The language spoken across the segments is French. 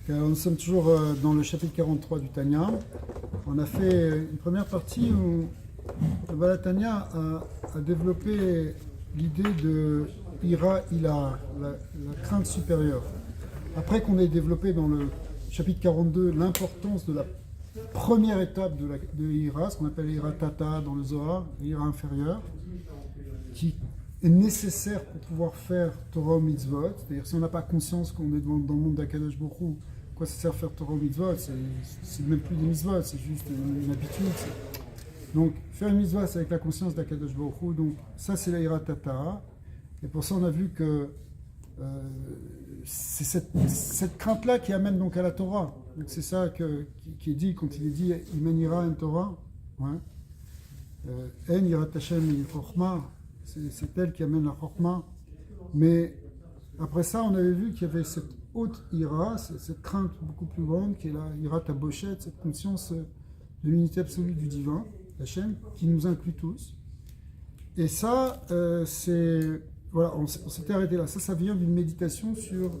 Nous sommes toujours dans le chapitre 43 du Tanya. On a fait une première partie où le Baal Tanya a développé l'idée de Ira Ila, la crainte supérieure. Après qu'on ait développé dans le chapitre 42 l'importance de la première étape de Ira, ce qu'on appelle Ira Tata dans le Zohar, Ira inférieure, qui est nécessaire pour pouvoir faire Torah ou Mitzvot. C'est-à-dire si on n'a pas conscience qu'on est dans le monde d'Akadosh Baruch Hu, quoi ça sert faire Torah ou Mitzvot, c'est même plus des Mitzvot, c'est juste une habitude. Donc faire une Mitzvah, c'est avec la conscience d'Akadosh Baruch Hu. Donc ça, c'est la Ira Tata. Et pour ça, on a vu que c'est cette crainte-là qui amène donc à la Torah. Donc c'est ça qui est dit quand il est dit Imen Ira en Torah. En Ira Hashem Chorma. C'est elle qui amène la Chorma. Mais après ça, on avait vu qu'il y avait cette haute Ira, cette crainte beaucoup plus grande, qui est la Ira Taboshet, cette conscience de l'unité absolue du divin, Hashem, qui nous inclut tous. Et ça, voilà, on s'était arrêté là. Ça vient d'une méditation sur,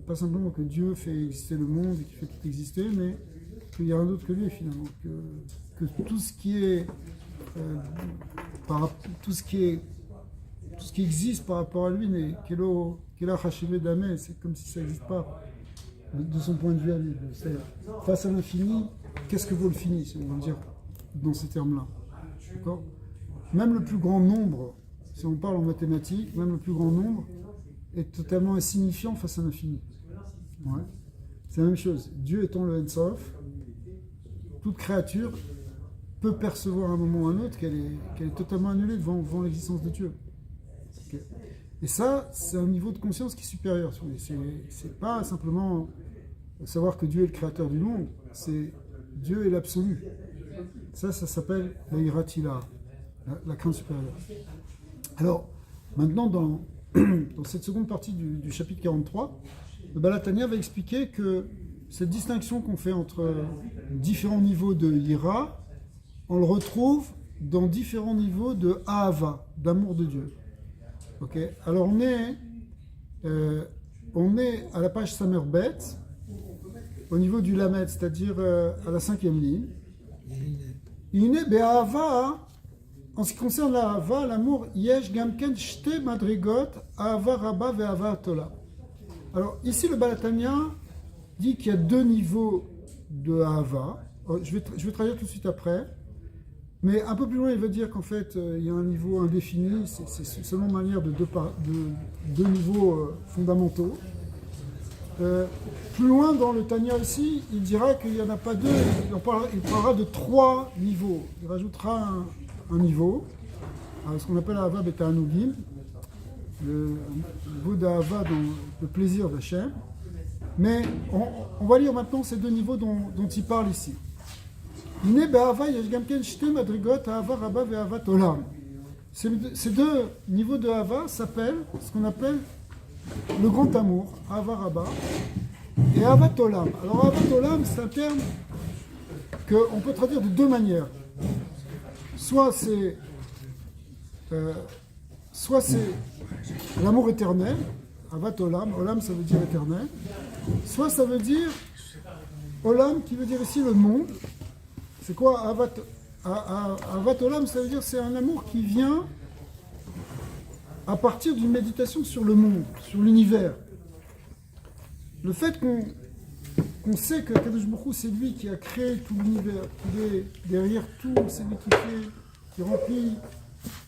pas simplement que Dieu fait exister le monde et qu'il fait tout exister, mais qu'il y a un autre que lui, finalement. Que tout ce qui est... tout ce qui existe par rapport à lui n'est qu'Ela Hachevé Damé, c'est comme si ça n'existe pas de son point de vue à lui. C'est-à-dire, face à l'infini, qu'est-ce que vaut le fini, si on veut dire dans ces termes-là. D'accord ? Même le plus grand nombre, si on parle en mathématiques, même le plus grand nombre est totalement insignifiant face à l'infini. Ouais. C'est la même chose. Dieu étant le Ensof, toute créature peut percevoir à un moment ou à un autre qu'elle est totalement annulée devant l'existence de Dieu. Okay. Et ça, c'est un niveau de conscience qui est supérieur. C'est pas simplement savoir que Dieu est le créateur du monde, c'est Dieu est l'absolu. Ça s'appelle la Iratila, la crainte supérieure. Alors, maintenant, dans cette seconde partie du chapitre 43, le Baal Tanya va expliquer que cette distinction qu'on fait entre différents niveaux de Ira, on le retrouve dans différents niveaux de Ahava, d'amour de Dieu. Okay. Alors on est à la page Samerbet, au niveau du Lamed, c'est-à-dire à la 5e ligne. Iné be'ahava, en ce qui concerne l'Ahava, l'amour, yesh gamken shte madrigot, Ahava rabba ve'ahava tola. Alors ici le Baal Tanya dit qu'il y a deux niveaux de Ahava. Je vais traduire tout de suite après. Mais un peu plus loin, il veut dire qu'en fait, il y a un niveau indéfini, c'est seulement manière de deux niveaux fondamentaux. Plus loin dans le Tanya aussi, il dira qu'il n'y en a pas deux, il parlera de trois niveaux. Il rajoutera un niveau, ce qu'on appelle Ahava Beta Anugim, le niveau d'Ahava dans le plaisir d'Hachem. Mais on va lire maintenant ces deux niveaux dont il parle ici. Ces deux niveaux de Hava s'appellent ce qu'on appelle le grand amour, Hava Rabba, et Avat Olam. Alors Avat Olam, c'est un terme qu'on peut traduire de deux manières. Soit c'est l'amour éternel, Avat Olam, Olam ça veut dire éternel, soit ça veut dire Olam qui veut dire ici le monde. C'est quoi Avat Olam? Ça veut dire c'est un amour qui vient à partir d'une méditation sur le monde, sur l'univers. Le fait qu'on sait que Kadosh Baruch Hu, c'est lui qui a créé tout l'univers, qui est derrière tout, c'est lui qui fait,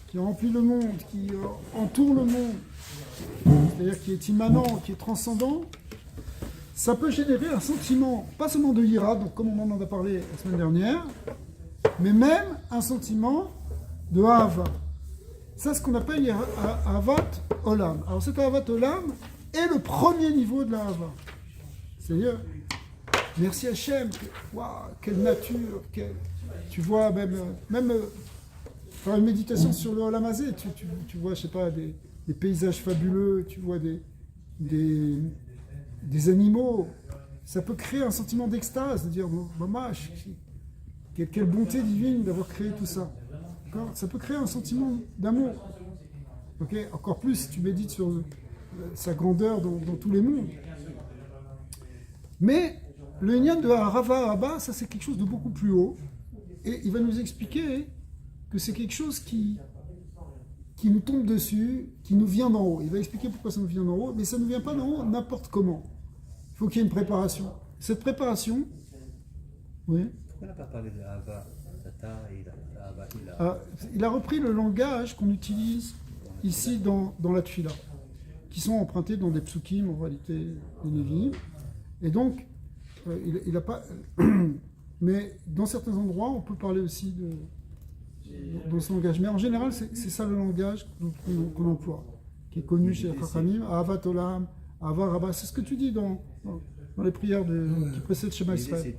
qui remplit le monde, qui entoure le monde, c'est-à-dire qui est immanent, qui est transcendant. Ça peut générer un sentiment, pas seulement de ira, donc comme on en a parlé la semaine dernière, mais même un sentiment de Ahava. C'est ce qu'on appelle Ahavat Olam. Alors cet Ahavat Olam est le premier niveau de l'Ahava. C'est-à-dire, merci Hachem, waouh, quelle nature, tu vois, même faire une méditation sur le Olam Hazé, tu vois, je sais pas, des paysages fabuleux, tu vois des animaux, ça peut créer un sentiment d'extase, de dire mamash, quelle bonté divine d'avoir créé tout ça. Ça peut créer un sentiment d'amour. Okay. Encore plus si tu médites sur sa grandeur dans tous les mondes. Mais le Nyan de Arava Rabba, ça c'est quelque chose de beaucoup plus haut. Et il va nous expliquer que c'est quelque chose qui nous tombe dessus, qui nous vient d'en haut. Il va expliquer pourquoi ça nous vient d'en haut, mais ça ne vient pas d'en haut n'importe comment. Il faut qu'il y ait une préparation. Cette préparation, oui. Pourquoi on n'a pas parlé de Hava Tata et Hava Ila? Il a repris le langage qu'on utilise ici dans la Tfila, qui sont empruntés dans des psukim, en réalité, des Nevi'im. Et donc, il n'a pas... Mais dans certains endroits, on peut parler aussi dans ce langage. Mais en général, c'est ça le langage qu'on emploie, qui est connu chez Chachamim, Ahavat Olam, Ahava Rabba. C'est ce que tu dis dans les prières qui précèdent Shema Israël.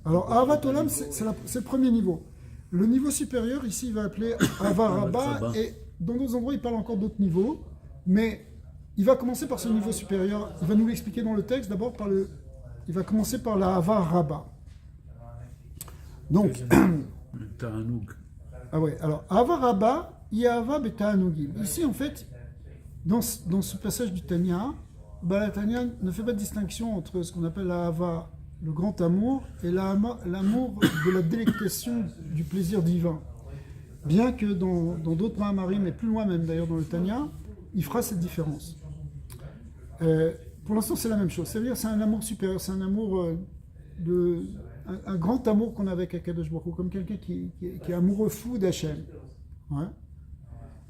Alors, Ahavat Olam, c'est le premier niveau. Le niveau supérieur, ici, il va appeler Ahava Rabba, et dans d'autres endroits, il parle encore d'autres niveaux, mais il va commencer par ce niveau supérieur. Il va nous l'expliquer dans le texte, d'abord il va commencer par la Ahava Rabba. Donc, Ta'anoug. ah ouais, alors, Ahava Rabba, Yahava Beta'anugim. Ici, en fait, dans ce passage du Tanya, la Tanya ne fait pas de distinction entre ce qu'on appelle la Ahava, le grand amour, et l'amour de la délectation du plaisir divin. Bien que dans d'autres Mahamarim, et plus loin même d'ailleurs dans le Tanya, il fera cette différence. Pour l'instant, c'est la même chose. C'est-à-dire c'est un amour supérieur, c'est un amour un grand amour qu'on a avec Akadosh Baruch Hu, comme quelqu'un qui est amoureux fou d'Hachem. Ouais.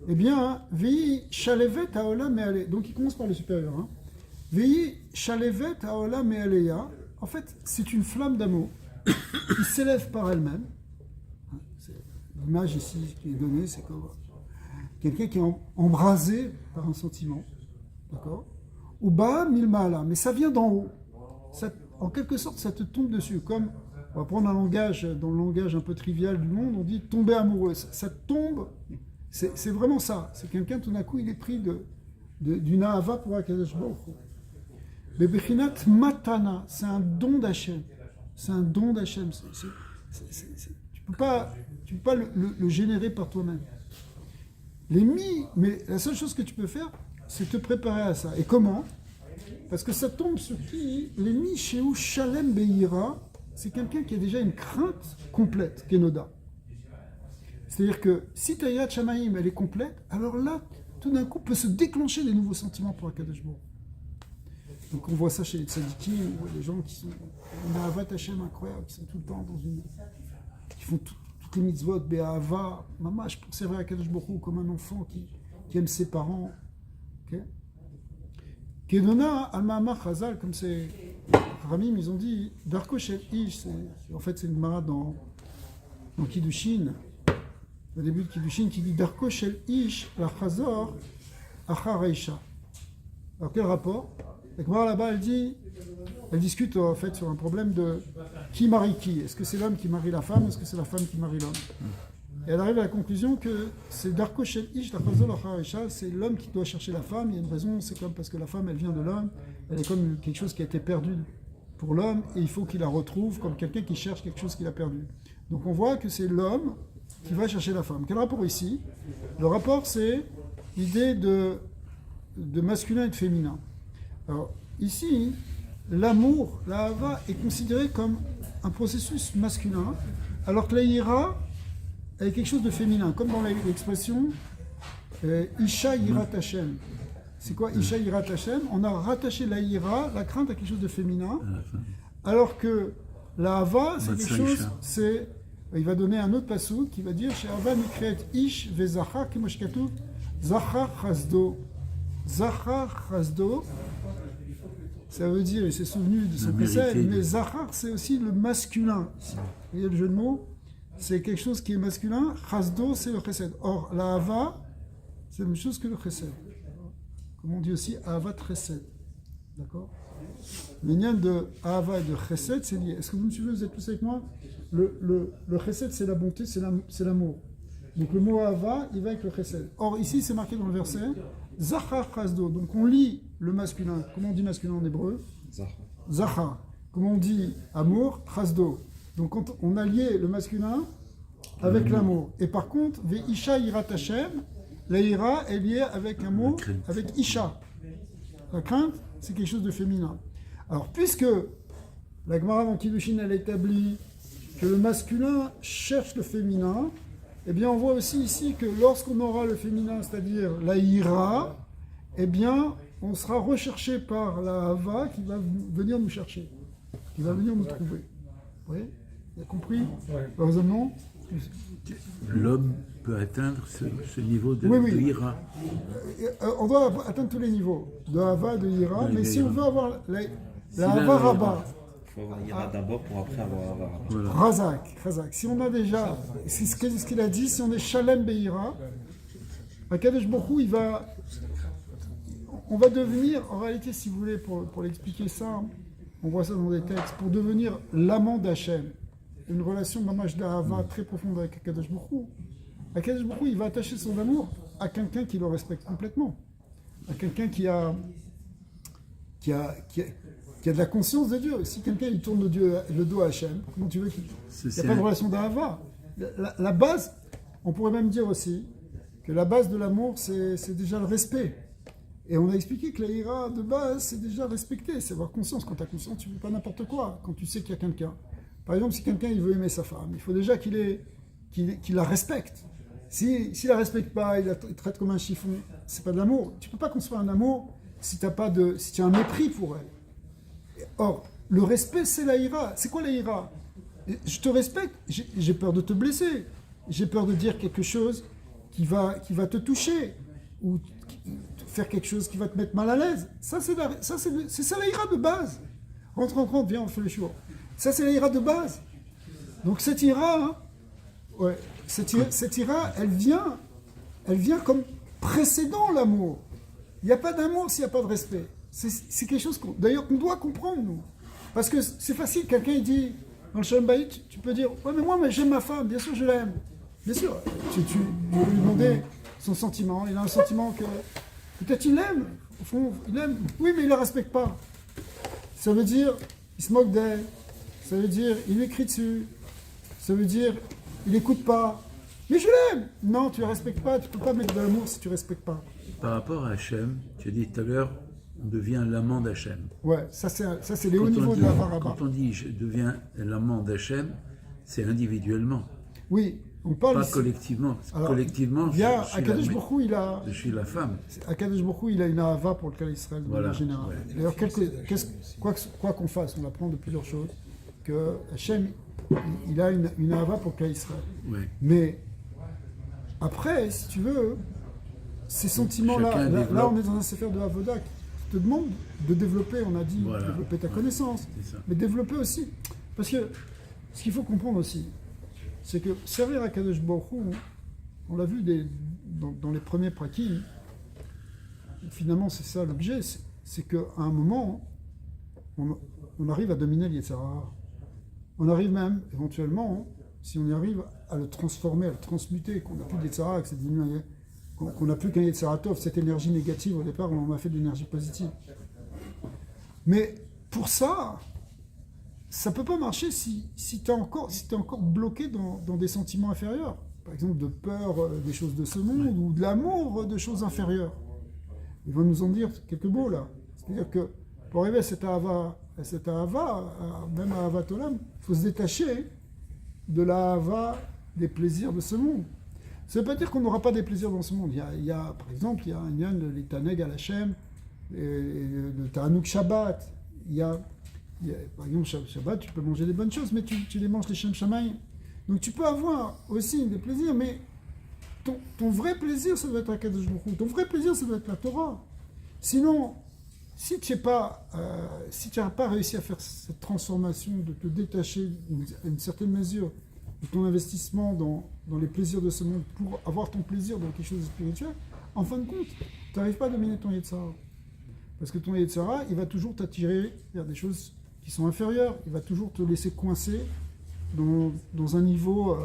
Eh bien, Vei Shalevet Haolam Me'aleh. Donc il commence par le supérieur. Hein. Vei Shalevet Haolam Me'aleya. En fait, c'est une flamme d'amour qui s'élève par elle-même. L'image ici qui est donnée, c'est comme quelqu'un qui est embrasé par un sentiment. D'accord? Ou Ba Milmala. Mais ça vient d'en haut. En quelque sorte, ça te tombe dessus. Comme, on va prendre dans le langage un peu trivial du monde, on dit tomber amoureux. Ça tombe, c'est vraiment ça. C'est quelqu'un, tout d'un coup, il est pris d'une ahava pour Akadosh Baruch Hu. Mais Bechinat Matana, c'est un don d'Hachem. C'est un don d'Hachem. Tu peux pas le générer par toi-même. Mais la seule chose que tu peux faire, c'est te préparer à ça. Et comment? Parce que ça tombe sur qui? L'ennemi chez où Shalem Beira, c'est quelqu'un qui a déjà une crainte complète, Kenoda. C'est-à-dire que si ta Yat Shamaïm, elle est complète, alors là, tout d'un coup, peut se déclencher des nouveaux sentiments pour Akadosh Baruch Hu. Donc on voit ça chez les tzadikim, on voit des gens qui sont une Ahavat Hashem incroyable, qui sont tout le temps qui font toutes les mitzvot, Be'ahava, mamash, pour servir Akadosh Baruch Hu comme un enfant qui aime ses parents. Okay? Kedona, Al-Ma'amar Chazal, comme c'est Ramim, ils ont dit, Darko Shel Ish, en fait c'est une Gemara dans Kiddushin, au début de Kiddushin, qui dit Darko Shel Ish, la Chazor, Achar Aisha. Alors quel rapport? La Gemara là-bas, elle discute en fait sur un problème de qui marie qui. Est-ce que c'est l'homme qui marie la femme, ou est-ce que c'est la femme qui marie l'homme? Et elle arrive à la conclusion que c'est Darko Shel Ish, la Chazor, Achar Aisha, c'est l'homme qui doit chercher la femme. Il y a une raison, c'est comme parce que la femme, elle vient de l'homme, elle est comme quelque chose qui a été perdu pour l'homme, et il faut qu'il la retrouve comme quelqu'un qui cherche quelque chose qu'il a perdu. Donc on voit que c'est l'homme qui va chercher la femme. Quel rapport ici? Le rapport, c'est l'idée de masculin et de féminin. Alors ici, l'amour, la hava, est considéré comme un processus masculin, alors que la ira est quelque chose de féminin, comme dans l'expression Isha Yirat Hashem. C'est quoi Isha Yirat Hashem? On a rattaché la ira, la crainte, à quelque chose de féminin, alors que la hava, c'est quelque chose, il va donner un autre passou qui va dire chez Hava Mikret Ish Vezachar Kimoshkatu Zachar Chazdo. Zachar Chazdo, ça veut dire, il s'est souvenu de son précède, mais Zachar, c'est aussi le masculin. Vous voyez le jeu de mots? C'est quelque chose qui est masculin. Chazdo, c'est le chesed. Or, la hava, c'est la même chose que le chesed. Comme on dit aussi, ahavat chesed. D'accord? Le lien de ahava et de chesed, c'est lié. Est-ce que vous me suivez? Vous êtes tous avec moi? Le chesed, c'est la bonté, c'est l'amour. Donc le mot ahava, il va avec le chesed. Or, ici, c'est marqué dans le verset, Zachar chazdo. Donc on lit le masculin. Comment on dit masculin en hébreu? Zachar. Comment on dit amour? Chazdo. Donc quand on a lié le masculin avec l'amour. Et par contre, Ve'isha Yirat Hashem, la ira est liée avec un mot, avec Isha. La crainte, c'est quelque chose de féminin. Alors, puisque la Gemara dans Kiddushin, elle établit que le masculin cherche le féminin, eh bien, on voit aussi ici que lorsqu'on aura le féminin, c'est-à-dire la ira, eh bien, on sera recherché par la hava qui va venir nous chercher, qui va venir nous trouver. Vous voyez? Vous avez compris? Le raisonnement? L'homme peut atteindre ce niveau de, Oui. de ira. On doit atteindre tous les niveaux, de hava, de ira, mais si on veut avoir la là, hava rabba, Il faut avoir Ira d'abord pour après avoir Ava. Voilà. Razak. Si on a déjà, c'est ce qu'il a dit, si on est Shalem Beira, Akadosh Baruch Hu, on va devenir, en réalité, si vous voulez, pour l'expliquer ça, on voit ça dans des textes, pour devenir l'amant d'Hachem, une relation d'amage d'Ahava très profonde avec Akadosh Baruch Hu. Akadosh Baruch Hu, il va attacher son amour à quelqu'un qui le respecte complètement, à quelqu'un qui a de la conscience de Dieu. Si quelqu'un il tourne le dos à Hachem, comment tu veux qu'il... Il n'y a pas de relation d'Ahava. La base, on pourrait même dire aussi que la base de l'amour, c'est déjà le respect. Et on a expliqué que la ira de base, c'est déjà respecter, c'est avoir conscience. Quand tu as conscience, tu ne fais pas n'importe quoi. Quand tu sais qu'il y a quelqu'un. Par exemple, si quelqu'un il veut aimer sa femme, il faut déjà qu'il la respecte. S'il ne la respecte pas, il traite comme un chiffon, c'est pas de l'amour. Tu ne peux pas construire un amour si tu as un mépris pour elle. Or, le respect, c'est la ira. C'est quoi la ira? Je te respecte, j'ai peur de te blesser. J'ai peur de dire quelque chose qui va te toucher. Ou faire quelque chose qui va te mettre mal à l'aise. Ça, c'est ça la ira de base. Rentre, viens, on fait le show. Ça, c'est la ira de base. Donc cette ira, cette ira, elle vient comme précédant l'amour. Il n'y a pas d'amour s'il n'y a pas de respect. C'est quelque chose d'ailleurs qu'on doit comprendre, nous. Parce que c'est facile, quelqu'un il dit, dans le Shalom Bayit, tu peux dire, ouais, mais moi j'aime ma femme, bien sûr je l'aime. Bien sûr, tu peux lui demander son sentiment. Il a un sentiment que peut-être il l'aime, au fond, il aime. Oui, mais il ne la respecte pas. Ça veut dire, il se moque d'elle. Ça veut dire, il lui crie dessus. Ça veut dire, il n'écoute pas. Mais je l'aime. Non, tu ne la respectes pas. Tu ne peux pas mettre de l'amour si tu ne respectes pas. Par rapport à Hachem, tu as dit tout à l'heure, on devient l'amant d'Hachem. Ouais, ça c'est les hauts niveaux de la Varaba. Quand on dit je deviens l'amant d'Hachem, c'est individuellement, Oui, on parle pas ici. collectivement. Parce que Alors, collectivement, il y a, je Akadosh Baruch Hu, je suis la femme. Akadosh Baruch Hu, il a une ahava pour le cas d'Israël de Voilà, manière générale. ouais. D'ailleurs, quoi qu'on fasse, on apprend de plusieurs choses, que Hachem, il a une ahava pour le cas d'Israël. Ouais. Mais après, si tu veux, ces sentiments-là, Chacun là développe. on est dans un séfer de Avoda qui te demande de développer, on a dit, Voilà. développer ta connaissance, C'est ça. mais développer aussi. Parce que ce qu'il faut comprendre aussi, c'est que servir à Kadosh Baruch Hu, on l'a vu dans les premiers prakim, finalement c'est ça l'objet, c'est qu'à un moment, on arrive à dominer le Yetzer Hara. On arrive même, éventuellement, si on y arrive à le transformer, à le transmuter, qu'on n'a plus de Yetzer Hara, que c'est devenu qu'on n'a plus qu'un Yetzer Hara Tov, cette énergie négative au départ, on en a fait de l'énergie positive. Mais pour ça, ça ne peut pas marcher si tu es encore bloqué dans des sentiments inférieurs. Par exemple, de peur des choses de ce monde ou de l'amour de choses inférieures. Il va nous en dire quelques mots là. C'est-à-dire que pour arriver à cette ahava, même à Ahavat Olam, il faut se détacher de la ahava des plaisirs de ce monde. Ça ne veut pas dire qu'on n'aura pas des plaisirs dans ce monde. Par exemple, il y a un lien de l'Itaneg à Hachem, le Ta'anouk Shabbat. Par exemple, Shabbat, tu peux manger des bonnes choses, mais tu les manges les Shem Shamayim. Donc tu peux avoir aussi des plaisirs, mais ton vrai plaisir, ça doit être Akadosh Baruch Hu. Ton vrai plaisir, ça doit être la Torah. Sinon, si tu n'as pas réussi à faire cette transformation, de te détacher à une certaine mesure de ton investissement dans les plaisirs de ce monde pour avoir ton plaisir dans quelque chose de spirituel, en fin de compte, tu n'arrives pas à dominer ton Yetzer Hara. Parce que ton Yetzer Hara, il va toujours t'attirer vers des choses qui sont inférieures. Il va toujours te laisser coincer dans un niveau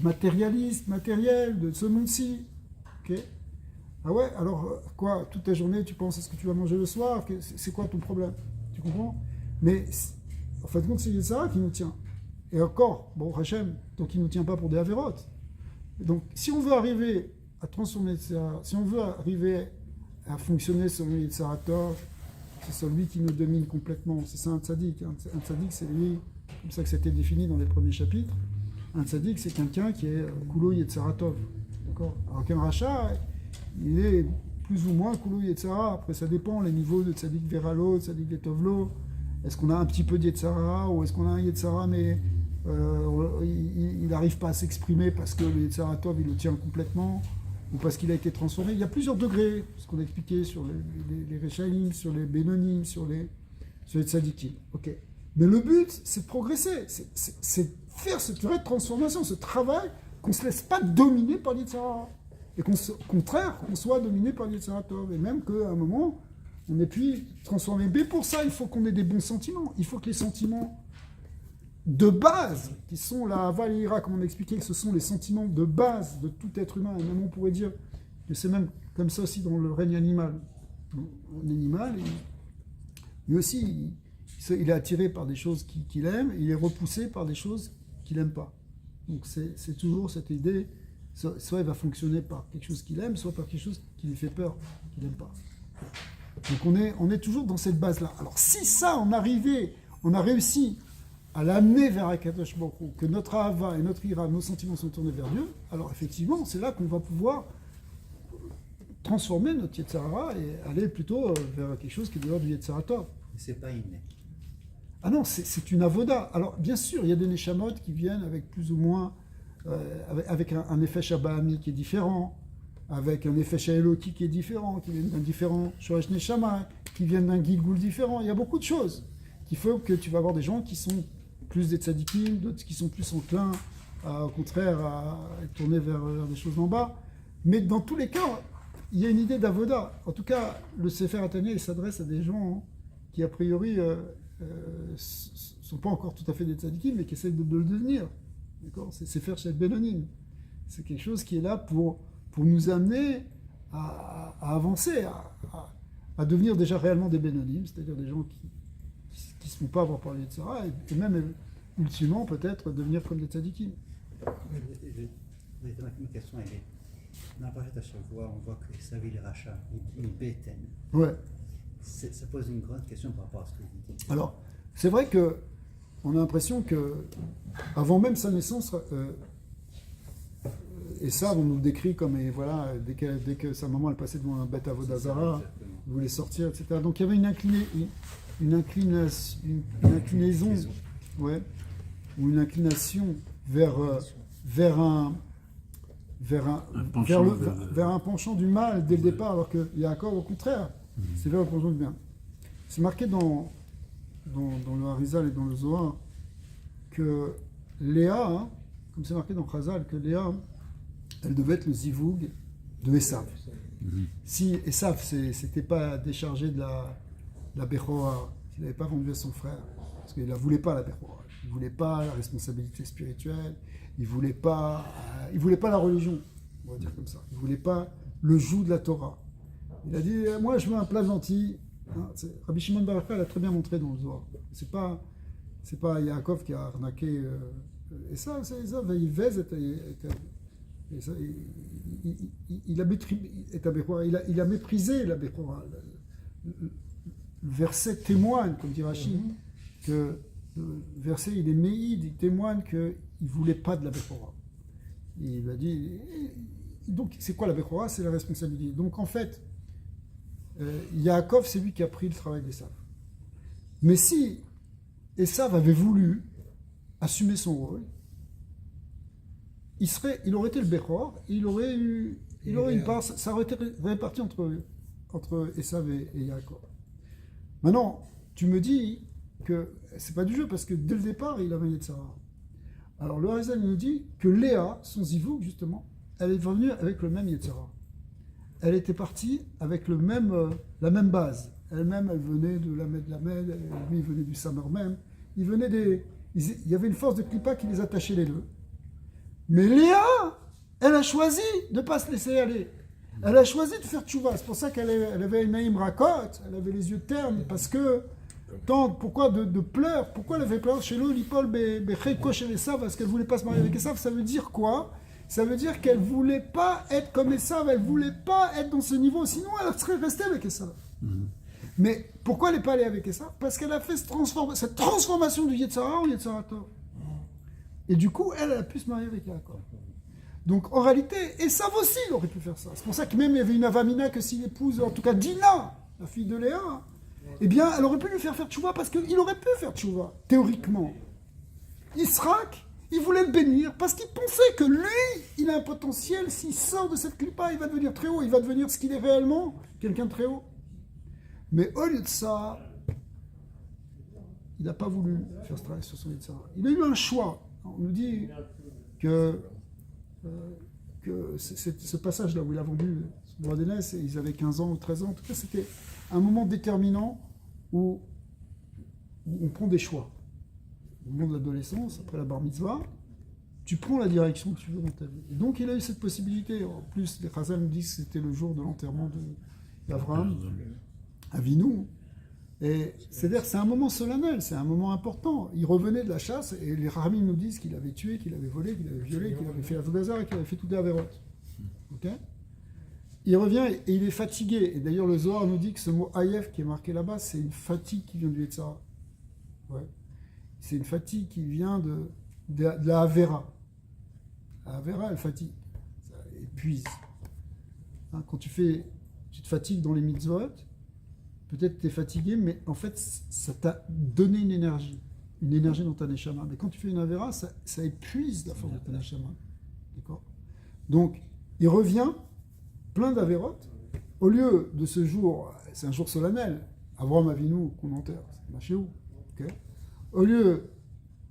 matérialiste, matériel, de ce monde-ci. Okay. Ah ouais, alors quoi, toute ta journée, tu penses à ce que tu vas manger le soir, c'est quoi ton problème? Tu comprends? Mais en fin de compte, c'est Yetzer Hara qui nous tient. Et encore, bon, Hachem, donc il ne nous tient pas pour des avérotes. Donc, si on veut arriver à transformer Yetzer Hara, si on veut arriver à fonctionner selon Yetzer Hara Tov, ce soit lui qui nous domine complètement. C'est ça un tzaddik. Un tzaddik, c'est lui, comme ça que c'était défini dans les premiers chapitres. Un tzaddik, c'est quelqu'un qui est Kulo Yetzaratov. D'accord. Alors qu'un rachat, il est plus ou moins Kulo Yetzara. Après, ça dépend, les niveaux de tzaddik Veralo, tzaddik Vetovlo. Est-ce qu'on a un petit peu de Yetzara ou est-ce qu'on a un Yetzara mais il n'arrive pas à s'exprimer parce que le Yetzaratov, il le tient complètement ou parce qu'il a été transformé. Il y a plusieurs degrés, ce qu'on a expliqué sur les Rechaïm, sur les Bénonim, sur les Tzadikim. Okay. Mais le but, c'est de progresser, c'est de faire cette vraie transformation, ce travail, qu'on ne se laisse pas dominer par l'Yetzara. Et qu'au contraire, qu'on soit dominé par l'Yetzaratov. Et même qu'à un moment, on ait pu transformer. Mais pour ça, il faut qu'on ait des bons sentiments. Il faut que les sentiments de base, qui sont la Valira, comme on a expliqué, que ce sont les sentiments de base de tout être humain. Et même on pourrait dire que c'est même comme ça aussi dans le règne animal. Un animal, lui aussi, il est attiré par des choses qu'il aime, il est repoussé par des choses qu'il n'aime pas. Donc c'est toujours cette idée, soit il va fonctionner par quelque chose qu'il aime, soit par quelque chose qui lui fait peur, qu'il n'aime pas. Donc on est toujours dans cette base-là. Alors si ça, on a réussi à l'amener vers Akadosh Baruch Hu, que notre Ahava et notre Ira, nos sentiments sont tournés vers Dieu, alors effectivement, c'est là qu'on va pouvoir transformer notre Yetzara et aller plutôt vers quelque chose qui est dehors du Yetzarator. Mais c'est pas inné. Ah non, c'est une avoda. Alors bien sûr, il y a des Neshamot qui viennent avec plus ou moins, avec un effet Shabahami qui est différent, avec un effet Shaeloki qui est différent, qui viennent d'un différent Shoresh Neshama, qui viennent d'un Gilgul différent. Il y a beaucoup de choses qui font que tu vas avoir des gens qui sont plus des tzadikim, d'autres qui sont plus enclins, au contraire, à être tournés vers des choses d'en bas. Mais dans tous les cas, il y a une idée d'avoda. En tout cas, le Sefer Atania, il s'adresse à des gens qui, a priori, sont pas encore tout à fait des tzadikim, mais qui essaient de le devenir. D'accord ? C'est Sefer Shel Benonim. C'est quelque chose qui est là pour nous amener à avancer, à devenir déjà réellement des Benonim, c'est-à-dire des gens qui ne se font pas avoir parlé de ça, et même, ultimement, peut-être, devenir comme des tzadikim. Ma question, elle est... Dans la parachute à chaque fois, on voit que Esav il est rachat, il bétaine. Ouais. Ça pose une grande question par rapport à ce que vous dites. Alors, c'est vrai qu'on a l'impression que, avant même sa naissance, Esav, on nous le décrit comme, et voilà, dès que sa maman elle passait devant un bête Avodazara, il voulait sortir, etc. Donc il y avait une inclinaison, ouais, ou une inclination vers un penchant du mal dès le départ, alors que Yaakov, au contraire, c'est vers le penchant du bien. C'est marqué dans le Harizal et dans le Zohar que Léa, comme c'est marqué dans Chazal, que Léa, elle devait être le zivoug de Esav. Si Esav s'était pas déchargé de la Bechora, s'il n'avait pas vendu à son frère, parce qu'il ne voulait pas la Bechora, il ne voulait pas la responsabilité spirituelle, il ne voulait pas la religion, on va dire comme ça, il ne voulait pas le joug de la Torah. Il a dit, moi je veux un plat gentil. Rabbi Shimon Bar Yochai l'a très bien montré dans le Zohar. C'est pas Yaakov qui a arnaqué Esav, c'est Esav, il a méprisé la Bechora. Le verset témoigne, comme dit Rashi, que le verset il est méïd, il témoigne qu'il ne voulait pas de la Bechora. Il a dit, donc c'est quoi la Bechora? C'est la responsabilité. Donc en fait, Yaakov, c'est lui qui a pris le travail d'Esav. Mais si Esav avait voulu assumer son rôle, il aurait été le Bechor, il aurait eu une part, ça aurait été réparti entre Esav et Yaakov. Maintenant, tu me dis que c'est pas du jeu, parce que dès le départ, il avait une Yetzara. Alors le Harizal nous dit que Léa, son zivouk, justement, elle est venue avec le même Yetzara. Elle était partie avec la même base. Elle-même, elle venait de Lamed, lui, il venait du Samer même. Il y avait une force de Klippa qui les attachait les deux. Mais Léa, elle a choisi de ne pas se laisser aller. Elle a choisi de faire tchouva. C'est pour ça qu'elle avait une naïm rakot, elle avait les yeux ternes, parce que, pourquoi de pleurs? Pourquoi elle avait peur chez nous, l'ipol, becheko chez Esav, parce qu'elle ne voulait pas se marier avec Esav? Ça veut dire quoi? Ça veut dire qu'elle ne voulait pas être comme Esav, elle ne voulait pas être dans ce niveau, sinon elle serait restée avec Esav. Mais pourquoi elle n'est pas allée avec Essa? Parce qu'elle a fait cette transformation du Yetzara en Yetzara Tov. Et du coup, elle a pu se marier avec Yaakov. Donc en réalité, Esav aussi il aurait pu faire ça. C'est pour ça que même il y avait une Avamina que s'il épouse, en tout cas Dina, la fille de Léa, eh bien elle aurait pu lui faire tchouva parce qu'il aurait pu faire tchouva, théoriquement. Israq, il voulait le bénir parce qu'il pensait que lui, il a un potentiel, s'il sort de cette clipa, il va devenir très haut, il va devenir ce qu'il est réellement, quelqu'un de très haut. Mais au lieu de ça, il n'a pas voulu faire ce travail sur son Yetzara. Il a eu un choix. On nous dit que ce passage-là où il a vendu son droit d'aînesse, ils avaient 15 ans ou 13 ans, en tout cas c'était un moment déterminant où on prend des choix. Au moment de l'adolescence, après la bar mitzvah, tu prends la direction que tu veux dans ta vie. Et donc il a eu cette possibilité. En plus, les Chazal nous disent que c'était le jour de l'enterrement d'Avraham, Avinu. Et c'est-à-dire que c'est un moment solennel, c'est un moment important. Il revenait de la chasse et les Rahamim nous disent qu'il avait tué, qu'il avait volé, qu'il avait violé, qu'il avait fait Avodazar et qu'il avait fait toutes les avérotes. Okay, il revient et il est fatigué. Et d'ailleurs le Zohar nous dit que ce mot Ayef qui est marqué là-bas, c'est une fatigue qui vient du Yetzara. Ouais. C'est une fatigue qui vient de la Avera. La Avera, elle fatigue. Ça épuise. Hein, quand tu te fatigues dans les mitzvot, peut-être tu es fatigué, mais en fait, ça t'a donné une énergie dans ta neshama. Mais quand tu fais une avera, ça épuise la force de ta neshama. D'accord? Donc, il revient plein d'avérotes. Au lieu de ce jour, c'est un jour solennel, Avraham Avinu qu'on enterre, c'est Machéou. Okay? Au lieu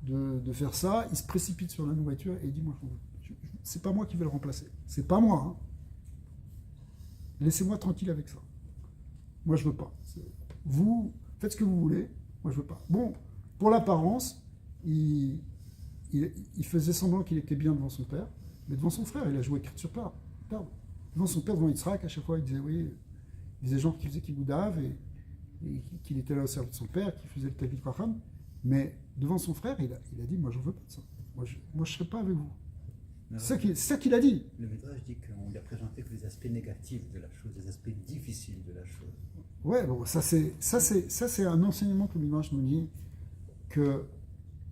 de faire ça, il se précipite sur la nourriture et il dit, moi, c'est pas moi qui vais le remplacer. C'est pas moi. Hein. Laissez-moi tranquille avec ça. Moi, je veux pas. Vous, faites ce que vous voulez. Moi, je veux pas. Bon, pour l'apparence, il faisait semblant qu'il était bien devant son père, mais devant son frère, il a joué carte sur table. Devant son père, devant Yitzhak, à chaque fois, il disait, oui, il disait genre qu'il faisait Kiboudave et qu'il était là au service de son père, qu'il faisait le Talmid Chacham, mais devant son frère, il a dit, moi, je veux pas de ça. Moi, je serai pas avec vous. C'est ça qu'il a dit. Le Midrash dit qu'on lui a présenté que les aspects négatifs de la chose, les aspects difficiles de la chose. Ouais, bon, ça c'est un enseignement que le Midrash nous dit, que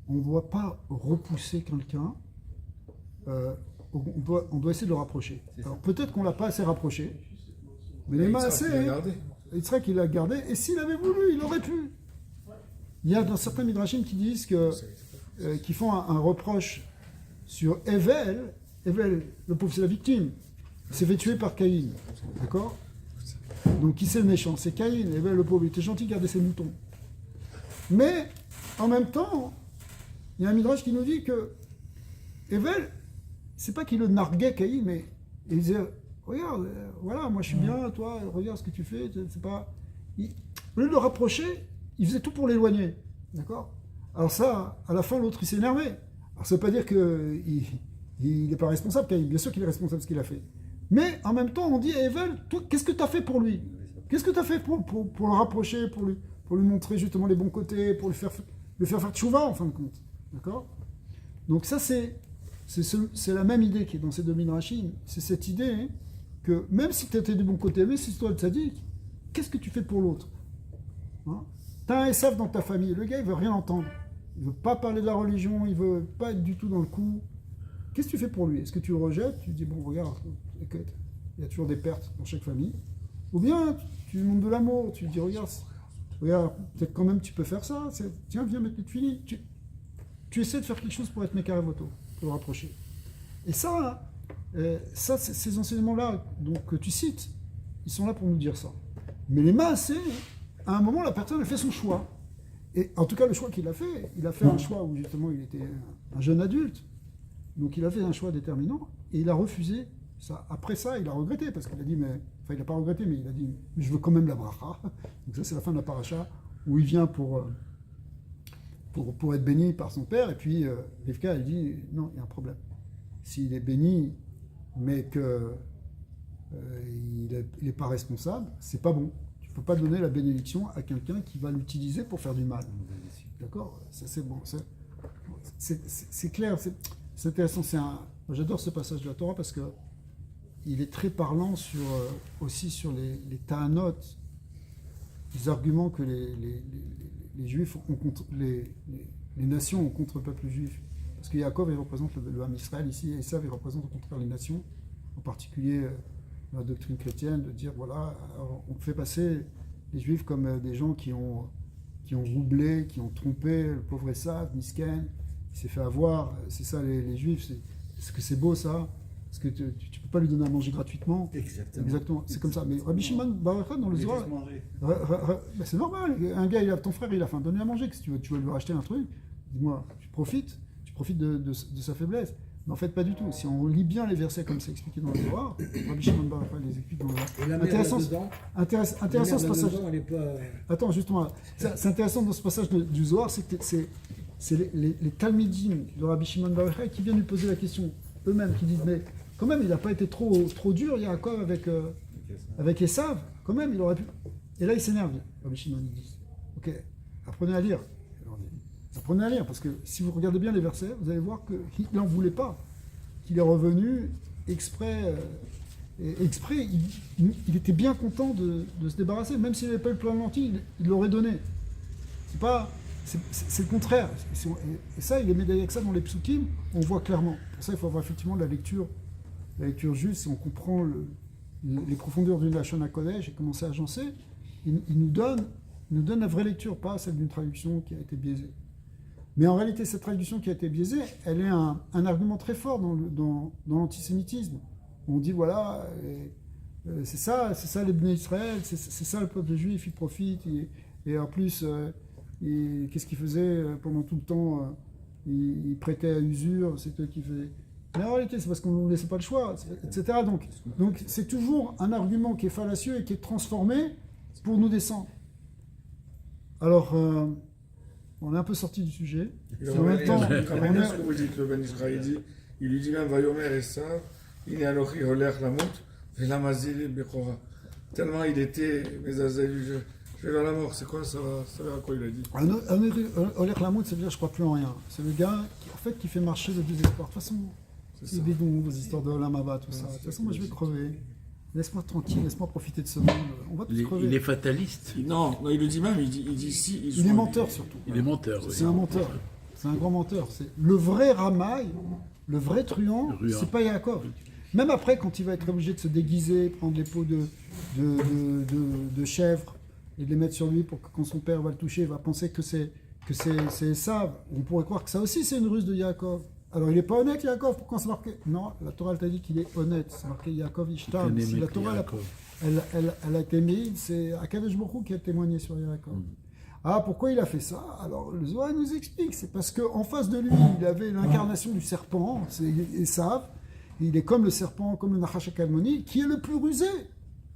on ne doit pas repousser quelqu'un, on doit essayer de le rapprocher. Alors peut-être qu'on ne l'a pas assez rapproché, mais les Maaseh, Yitzhak il l'a gardé, et s'il avait voulu, il aurait pu. Il y a dans certains Midrashim qui disent qui font un reproche sur Evel, le pauvre, c'est la victime. Il s'est fait tuer par Caïn. D'accord? Donc, qui c'est le méchant? C'est Caïn. Evel, le pauvre, il était gentil, il gardait ses moutons. Mais, en même temps, il y a un midrash qui nous dit que Evel, c'est pas qu'il le narguait Caïn, mais il disait, regarde, voilà, moi je suis bien, toi, regarde ce que tu fais. C'est pas... Au lieu de le rapprocher, il faisait tout pour l'éloigner. D'accord? Alors ça, à la fin, l'autre, il s'est énervé. Alors ça ne veut pas dire qu'il n'est pas responsable, Caïn. Bien sûr qu'il est responsable de ce qu'il a fait. Mais en même temps, on dit à Evel, toi, qu'est-ce que tu as fait pour lui? Qu'est-ce que tu as fait pour le rapprocher, pour lui montrer justement les bons côtés, pour le faire faire tchouva en fin de compte? D'accord? Donc ça, c'est la même idée qui est dans ces deux midrashim. C'est cette idée hein, que même si tu étais du bon côté, mais si toi le tzaddik, qu'est-ce que tu fais pour l'autre? Hein? Tu as un Esav dans ta famille, le gars, il ne veut rien entendre. Il ne veut pas parler de la religion, il ne veut pas être du tout dans le coup. Qu'est-ce que tu fais pour lui? Est-ce que tu le rejettes? Tu dis, bon, regarde, il y a toujours des pertes dans chaque famille. Ou bien, tu lui montres de l'amour, tu lui dis, regarde, peut-être quand même tu peux faire ça. Tiens, viens mettre les tuiles. Tu essaies de faire quelque chose pour être Mekarevoto, pour le rapprocher. Et ça, ces enseignements-là que tu cites, ils sont là pour nous dire ça. Mais les Maaseh, à un moment, la personne a fait son choix. Et en tout cas, le choix qu'il a fait un choix où justement il était un jeune adulte. Donc il a fait un choix déterminant et il a refusé ça. Après ça, il a regretté parce qu'il a dit, il n'a pas regretté, mais il a dit, je veux quand même la bracha. Donc ça, c'est la fin de la paracha où il vient pour être béni par son père. Et puis Rivka, elle dit, non, il y a un problème. S'il est béni, mais que il n'est pas responsable, c'est pas bon. Il ne faut pas donner la bénédiction à quelqu'un qui va l'utiliser pour faire du mal. D'accord? Ça, c'est bon. C'est clair, c'est intéressant. Moi, j'adore ce passage de la Torah parce qu'il est très parlant aussi sur les ta'anot les arguments que les Juifs ont contre les nations ont contre le peuple juif. Parce que Yaakov, il représente le Ham Israël ici, et Esav, il représente au contraire les nations, en particulier dans la doctrine chrétienne, de dire voilà, on fait passer les Juifs comme des gens qui ont roublé, qui ont trompé le pauvre Esav, Misken, qui s'est fait avoir. C'est ça les Juifs, est-ce que c'est beau ça? Parce que tu ne peux pas lui donner à manger gratuitement. Exactement. C'est comme ça. Mais Rabbi Shimon Bar Yochai, dans le Zohar, c'est normal. Un gars, ton frère, il a faim. Donne-lui à manger. Si tu veux lui racheter un truc, dis-moi, tu profites de sa faiblesse. Mais en fait, pas du tout. Si on lit bien les versets comme c'est expliqué dans le Zohar, Rabbi Shimon Bar Yochai les explique dans le Zohar. Et la mère là-dedans, Intéressant ce passage. elle est pas... Attends, justement, c'est intéressant dans ce passage du Zohar, c'est que c'est les Talmidim de Rabbi Shimon Bar Yochai qui viennent lui poser la question eux-mêmes, qui disent mais quand même il n'a pas été trop dur Yaakov avec Esav, quand même il aurait pu. Et là il s'énerve, Rabbi Shimon dit ok, apprenez à lire. Apprenez à lire, parce que si vous regardez bien les versets, vous allez voir qu'il n'en voulait pas, qu'il est revenu exprès. Il était bien content de se débarrasser, même s'il n'avait pas eu le plein de lentilles, il l'aurait donné. C'est le contraire. Et ça, il est médaillé avec ça dans les psukim, on voit clairement. Pour ça, il faut avoir effectivement la lecture juste, si on comprend les profondeurs d'une Lachon à collège et commencer à agencer, il nous donne la vraie lecture, pas celle d'une traduction qui a été biaisée. Mais en réalité, cette traduction qui a été biaisée, elle est un argument très fort dans l'antisémitisme. On dit voilà, c'est ça les Bnei Israël, c'est ça le peuple juif, il profite, et en plus, qu'est-ce qu'il faisait pendant tout le temps il prêtait à usure, c'est eux qui faisaient. Mais en réalité, c'est parce qu'on ne laissait pas le choix, etc. Donc c'est toujours un argument qui est fallacieux et qui est transformé pour nous descendre. Alors, on est un peu sorti du sujet. Et En même temps, regardez ce que vous dites, le Ben Israël dit, il lui dit même Vayomer Esav, il est alors Holech Lamot, Velamazili Bechora. Tellement il était, mes azaïs, je vais vers la mort, c'est quoi ça veut à quoi il a dit? Holech Lamot, ça veut dire je crois plus en rien. C'est le gars qui fait marcher le désespoir. De toute façon, c'est bidon, vos histoires de Olam Haba, tout ça. De toute façon, moi je vais crever. Laisse-moi tranquille, laisse-moi profiter de ce monde. On va tous crever. Il est fataliste. Non, il le dit même, il dit si. Il est menteur surtout. Il est menteur. Oui. C'est un menteur. C'est un grand menteur. C'est le vrai Ramaï, le vrai truand, c'est pas Yaakov. Même après, quand il va être obligé de se déguiser, prendre les peaux de chèvre et de les mettre sur lui pour que quand son père va le toucher, il va penser que c'est Esav. On pourrait croire que ça aussi c'est une ruse de Yaakov. Alors il n'est pas honnête Yaakov, pourquoi c'est marqué? Non, la Torah elle t'a dit qu'il est honnête, c'est marqué Yaakov Ishtam. Si la Torah elle a été mise, c'est Akadosh Baruch Hu qui a témoigné sur Yaakov. Ah, pourquoi il a fait ça? Alors le Zohar nous explique, c'est parce qu'en face de lui, il avait l'incarnation du serpent, c'est Esav. Il est comme le serpent, comme le Nachash Akalmoni, qui est le plus rusé.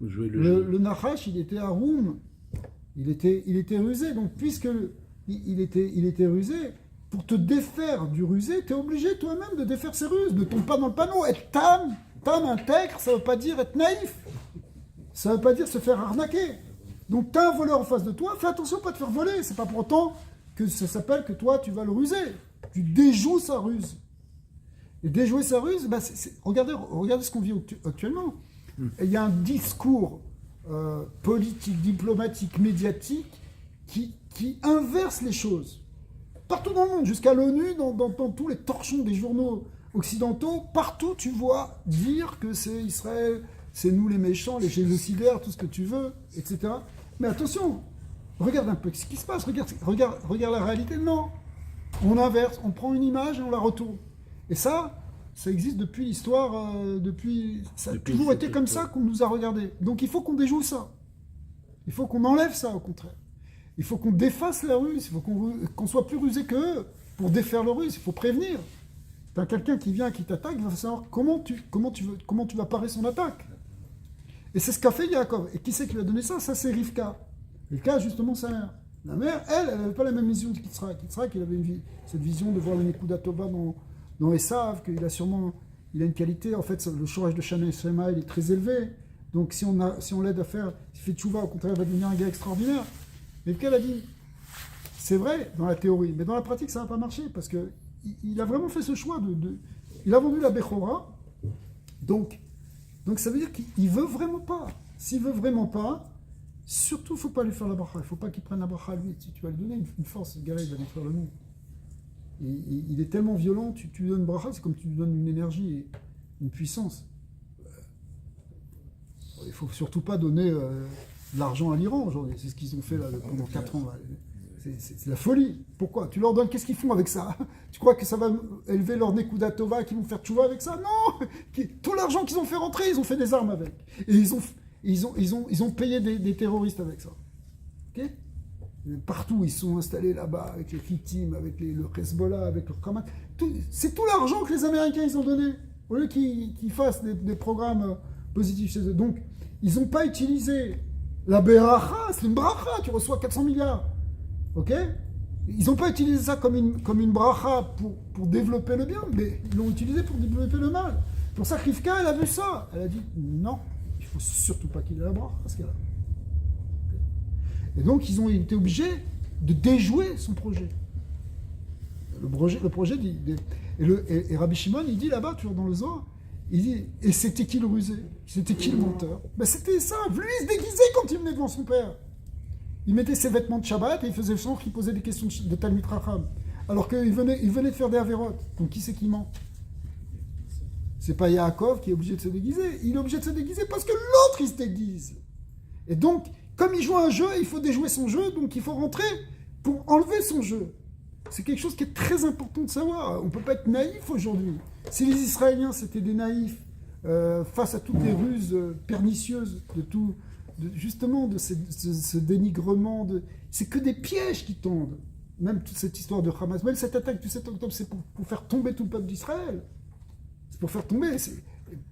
Le Nachash, il était à Roum, il était rusé, donc puisque il était rusé, pour te défaire du rusé, tu es obligé toi-même de défaire ses ruses. Ne tombe pas dans le panneau. Être tam intègre, ça ne veut pas dire être naïf. Ça ne veut pas dire se faire arnaquer. Donc tu as un voleur en face de toi, fais attention à ne pas te faire voler. C'est pas pour autant que ça s'appelle que toi tu vas le ruser. Tu déjoues sa ruse. Et déjouer sa ruse, regardez ce qu'on vit actuellement. Il y a un discours politique, diplomatique, médiatique qui inverse les choses. Partout dans le monde, jusqu'à l'ONU, dans tous les torchons des journaux occidentaux, partout tu vois dire que c'est Israël, c'est nous les méchants, les génocidaires, tout ce que tu veux, etc. Mais attention, regarde un peu ce qui se passe, regarde la réalité. Non, on inverse, on prend une image et on la retourne. Et ça existe depuis l'histoire, ça a toujours été comme ça qu'on nous a regardé. Donc il faut qu'on déjoue ça. Il faut qu'on enlève ça, au contraire. Il faut qu'on défasse la ruse, il faut qu'on soit plus rusé qu'eux. Pour défaire le ruse, il faut prévenir. T'as quelqu'un qui vient, qui t'attaque, il va savoir comment tu vas parer son attaque. Et c'est ce qu'a fait Yaakov. Et qui c'est qui lui a donné ça? Ça, c'est Rivka. Rivka, justement, sa mère. La mère, elle n'avait pas la même vision qu'Yitzhak. Yitzhak, il avait cette vision de voir le Nekuda Tova dans Esav, qu'il a il a une qualité, en fait, le chorage de Shana et Shema, il est très élevé. Donc si on l'aide à faire, s'il fait tchouva, au contraire, il va devenir un gars extraordinaire. Mais qu'elle a dit, c'est vrai dans la théorie, mais dans la pratique, ça n'a pas marché, parce qu'il a vraiment fait ce choix il a vendu la Bechora, donc ça veut dire qu'il veut vraiment pas. S'il veut vraiment pas, surtout, il ne faut pas lui faire la bracha. Il ne faut pas qu'il prenne la bracha à lui. Si tu vas lui donner une force, ce gars-là, il va détruire le monde. Il est tellement violent, tu lui donnes une bracha, c'est comme tu lui donnes une énergie et une puissance. Il ne faut surtout pas donner de l'argent à l'Iran aujourd'hui. C'est ce qu'ils ont fait là, pendant 4 ans. Là. C'est la folie. Pourquoi? Tu leur donnes, qu'est-ce qu'ils font avec ça? Tu crois que ça va élever leur Nekuda Tova, qu'ils vont faire tchouva avec ça? Non! Tout l'argent qu'ils ont fait rentrer, ils ont fait des armes avec. Et ils ont payé des terroristes avec ça. Ok? Partout, ils sont installés là-bas, avec les victimes, avec le Hezbollah, avec le Hamas. C'est tout l'argent que les Américains ils ont donné, au lieu qu'ils fassent des programmes positifs chez eux. Donc, ils n'ont pas utilisé la beracha, c'est une bracha, tu reçois 400 milliards. Ok? Ils n'ont pas utilisé ça comme une bracha pour développer le bien, mais ils l'ont utilisé pour développer le mal. Pour ça, Rivka, elle a vu ça. Elle a dit, non, il ne faut surtout pas qu'il ait la bracha, ce cas-là. Et donc, ils ont été obligés de déjouer son projet. Le projet dit... Et Rabbi Shimon, il dit là-bas, toujours dans le Zohar, il dit, et c'était qui le rusé? C'était qui le menteur? Ben, c'était ça. Lui, il se déguisait quand il venait devant son père. Il mettait ses vêtements de Shabbat et il faisait le son qu'il posait des questions de Talmid Chacham. Alors qu'il venait de faire des avérotes. Donc, qui c'est qui ment? C'est pas Yaakov qui est obligé de se déguiser. Il est obligé de se déguiser parce que l'autre, il se déguise. Et donc, comme il joue un jeu, il faut déjouer son jeu, donc il faut rentrer pour enlever son jeu. C'est quelque chose qui est très important de savoir. On ne peut pas être naïf aujourd'hui. Si les Israéliens c'était des naïfs face à toutes les ruses pernicieuses justement de ce dénigrement, c'est que des pièges qui tendent. Même toute cette histoire de Hamas, même cette attaque du 7 octobre, c'est pour faire tomber tout le peuple d'Israël. C'est pour faire tomber.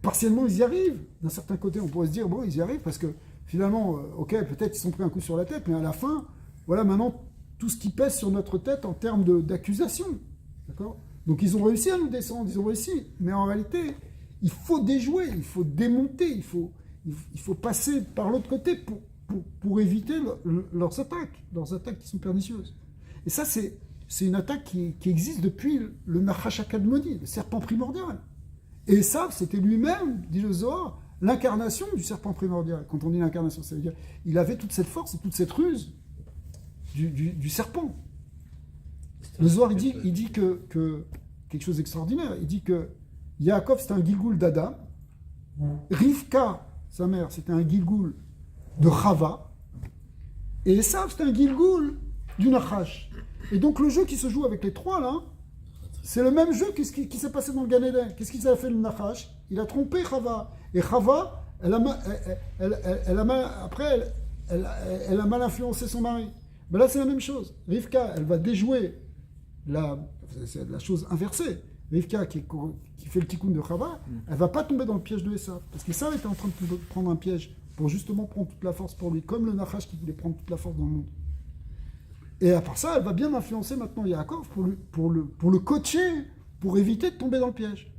Partiellement, ils y arrivent. D'un certain côté, on pourrait se dire, bon, ils y arrivent parce que finalement, ok, peut-être ils se sont pris un coup sur la tête, mais à la fin, voilà maintenant tout ce qui pèse sur notre tête en termes d'accusation. D'accord? Donc ils ont réussi à nous descendre, ils ont réussi. Mais en réalité, il faut déjouer, il faut démonter, il faut passer par l'autre côté pour éviter leurs attaques qui sont pernicieuses. Et ça, c'est une attaque qui existe depuis le Nachash Kadmoni, le serpent primordial. Et ça, c'était lui-même, dit le Zohar, l'incarnation du serpent primordial. Quand on dit l'incarnation, ça veut dire il avait toute cette force et toute cette ruse du serpent. Le Zohar, il dit que quelque chose d'extraordinaire. Il dit que Yaakov, c'était un Gilgoul d'Adam. Rivka, sa mère, c'était un Gilgoul de Chava. Et Esav, c'était un Gilgoul du Nachash. Et donc le jeu qui se joue avec les trois, là, c'est le même jeu qui s'est passé dans le Gan Eden. Qu'est-ce qu'il a fait le Nachash? Il a trompé Chava. Et Chava, elle a mal influencé son mari. Mais là, c'est la même chose. Rivka, elle va déjouer c'est la chose inversée. Rivka, qui fait le tikkun de Chava, elle ne va pas tomber dans le piège de Esav. Parce qu'Esav était en train de prendre un piège pour justement prendre toute la force pour lui, comme le Nachash qui voulait prendre toute la force dans le monde. Et à part ça, elle va bien influencer maintenant Yaakov pour le coacher, pour éviter de tomber dans le piège.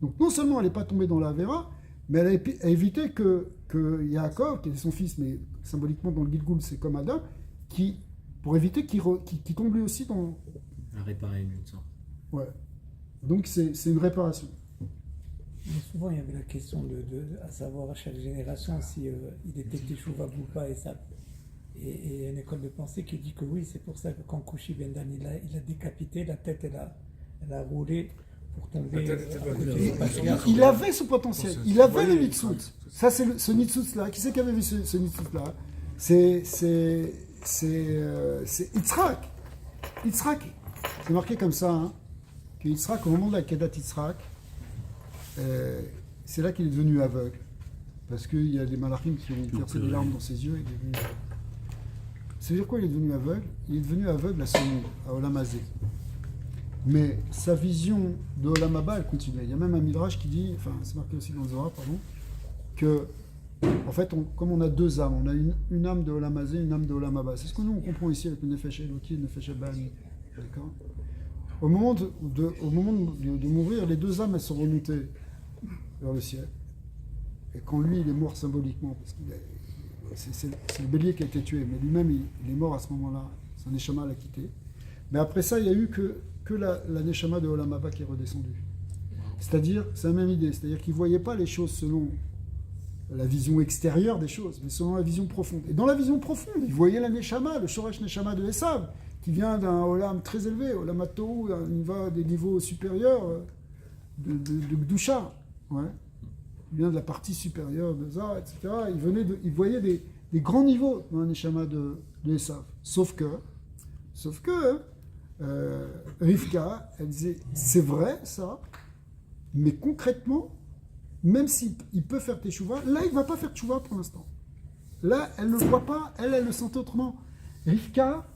Donc non seulement elle n'est pas tombée dans la Vera, mais elle a évité que Yaakov, qui est son fils, mais symboliquement dans le Gilgoul, c'est comme Adam, pour éviter qu'il tombe lui aussi dans... À réparer une sorte. Ouais. Donc c'est une réparation. Mais souvent, il y avait la question à savoir à chaque génération si il était Teshuvah ou pas, et ça. Et il y a une école de pensée qui dit que oui, c'est pour ça que quand Kushi Ben Dan il a décapité, la tête elle a roulé pour tomber. Il avait ce potentiel, il avait le Nitsut. Ça, c'est ce Nitsut-là. Qui c'est qui avait vu ce Nitsut-là? C'est Yitzhak. Yitzhak, c'est marqué comme ça, hein, que Yitzhak, au moment de la Kedat Yitzhak, c'est là qu'il est devenu aveugle. Parce qu'il y a des malachim qui ont versé des larmes dans ses yeux. Il est devenu aveugle. Ça veut dire quoi, il est devenu aveugle? Il est devenu aveugle à son monde, à Olam Hazé. Mais sa vision de Olam Haba, elle continuait. Il y a même un midrash qui dit, enfin c'est marqué aussi dans le Zohar, pardon, que en fait, comme on a deux âmes, on a une âme de Olam Hazé, une âme de Olam Haba. C'est ce que nous on comprend ici avec le Nefesh Eloki et le Nefesh Bani. D'accord? Au moment de mourir, les deux âmes elles sont remontées vers le ciel. Et quand lui il est mort symboliquement, parce qu'il est c'est le bélier qui a été tué, mais lui-même il est mort à ce moment-là, son Neshama l'a quitté. Mais après ça, il n'y a eu que la Neshama de Olam Haba qui est redescendue. C'est-à-dire, c'est la même idée, c'est-à-dire qu'il ne voyait pas les choses selon la vision extérieure des choses, mais selon la vision profonde. Et dans la vision profonde, il voyait la Neshama, le Shoresh Neshama de Esav, qui vient d'un Olam très élevé, Olam Hatou, il va des niveaux supérieurs de Gdusha. Ouais. Il vient de la partie supérieure de Zah, etc. Il voyait des grands niveaux dans la Neshama de Esav. Sauf que Rivka, elle disait, c'est vrai ça, mais concrètement, même s'il peut faire teshuva, là il ne va pas faire teshuva pour l'instant. Là, elle ne le voit pas, elle le sentait autrement. Rivka,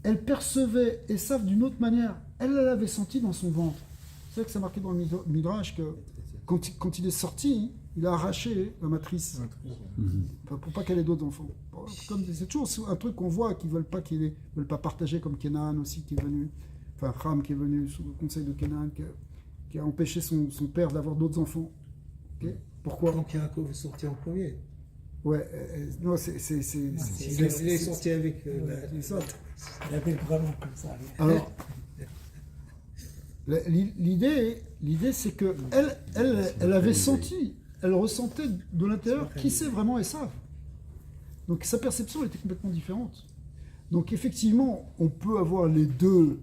elle percevait Esav d'une autre manière. Elle l'avait senti dans son ventre. C'est vrai que c'est marqué dans le Midrash que quand il est sorti, il a arraché la matrice. Enfin, pour pas qu'elle ait d'autres enfants. C'est toujours un truc qu'on voit qu'ils veulent pas partager, comme Kenan aussi qui est venu, enfin Ham qui est venu sous le conseil de Kenan, qui a empêché son père d'avoir d'autres enfants. Okay. Pourquoi? Donc Yaakov est sorti en premier. Ouais, non, Il est sorti avec ça. Il avait vraiment comme ça. Alors, l'idée c'est que elle avait senti, elle ressentait de l'intérieur qui c'est vraiment Esav. Donc sa perception était complètement différente. Donc effectivement, on peut avoir les deux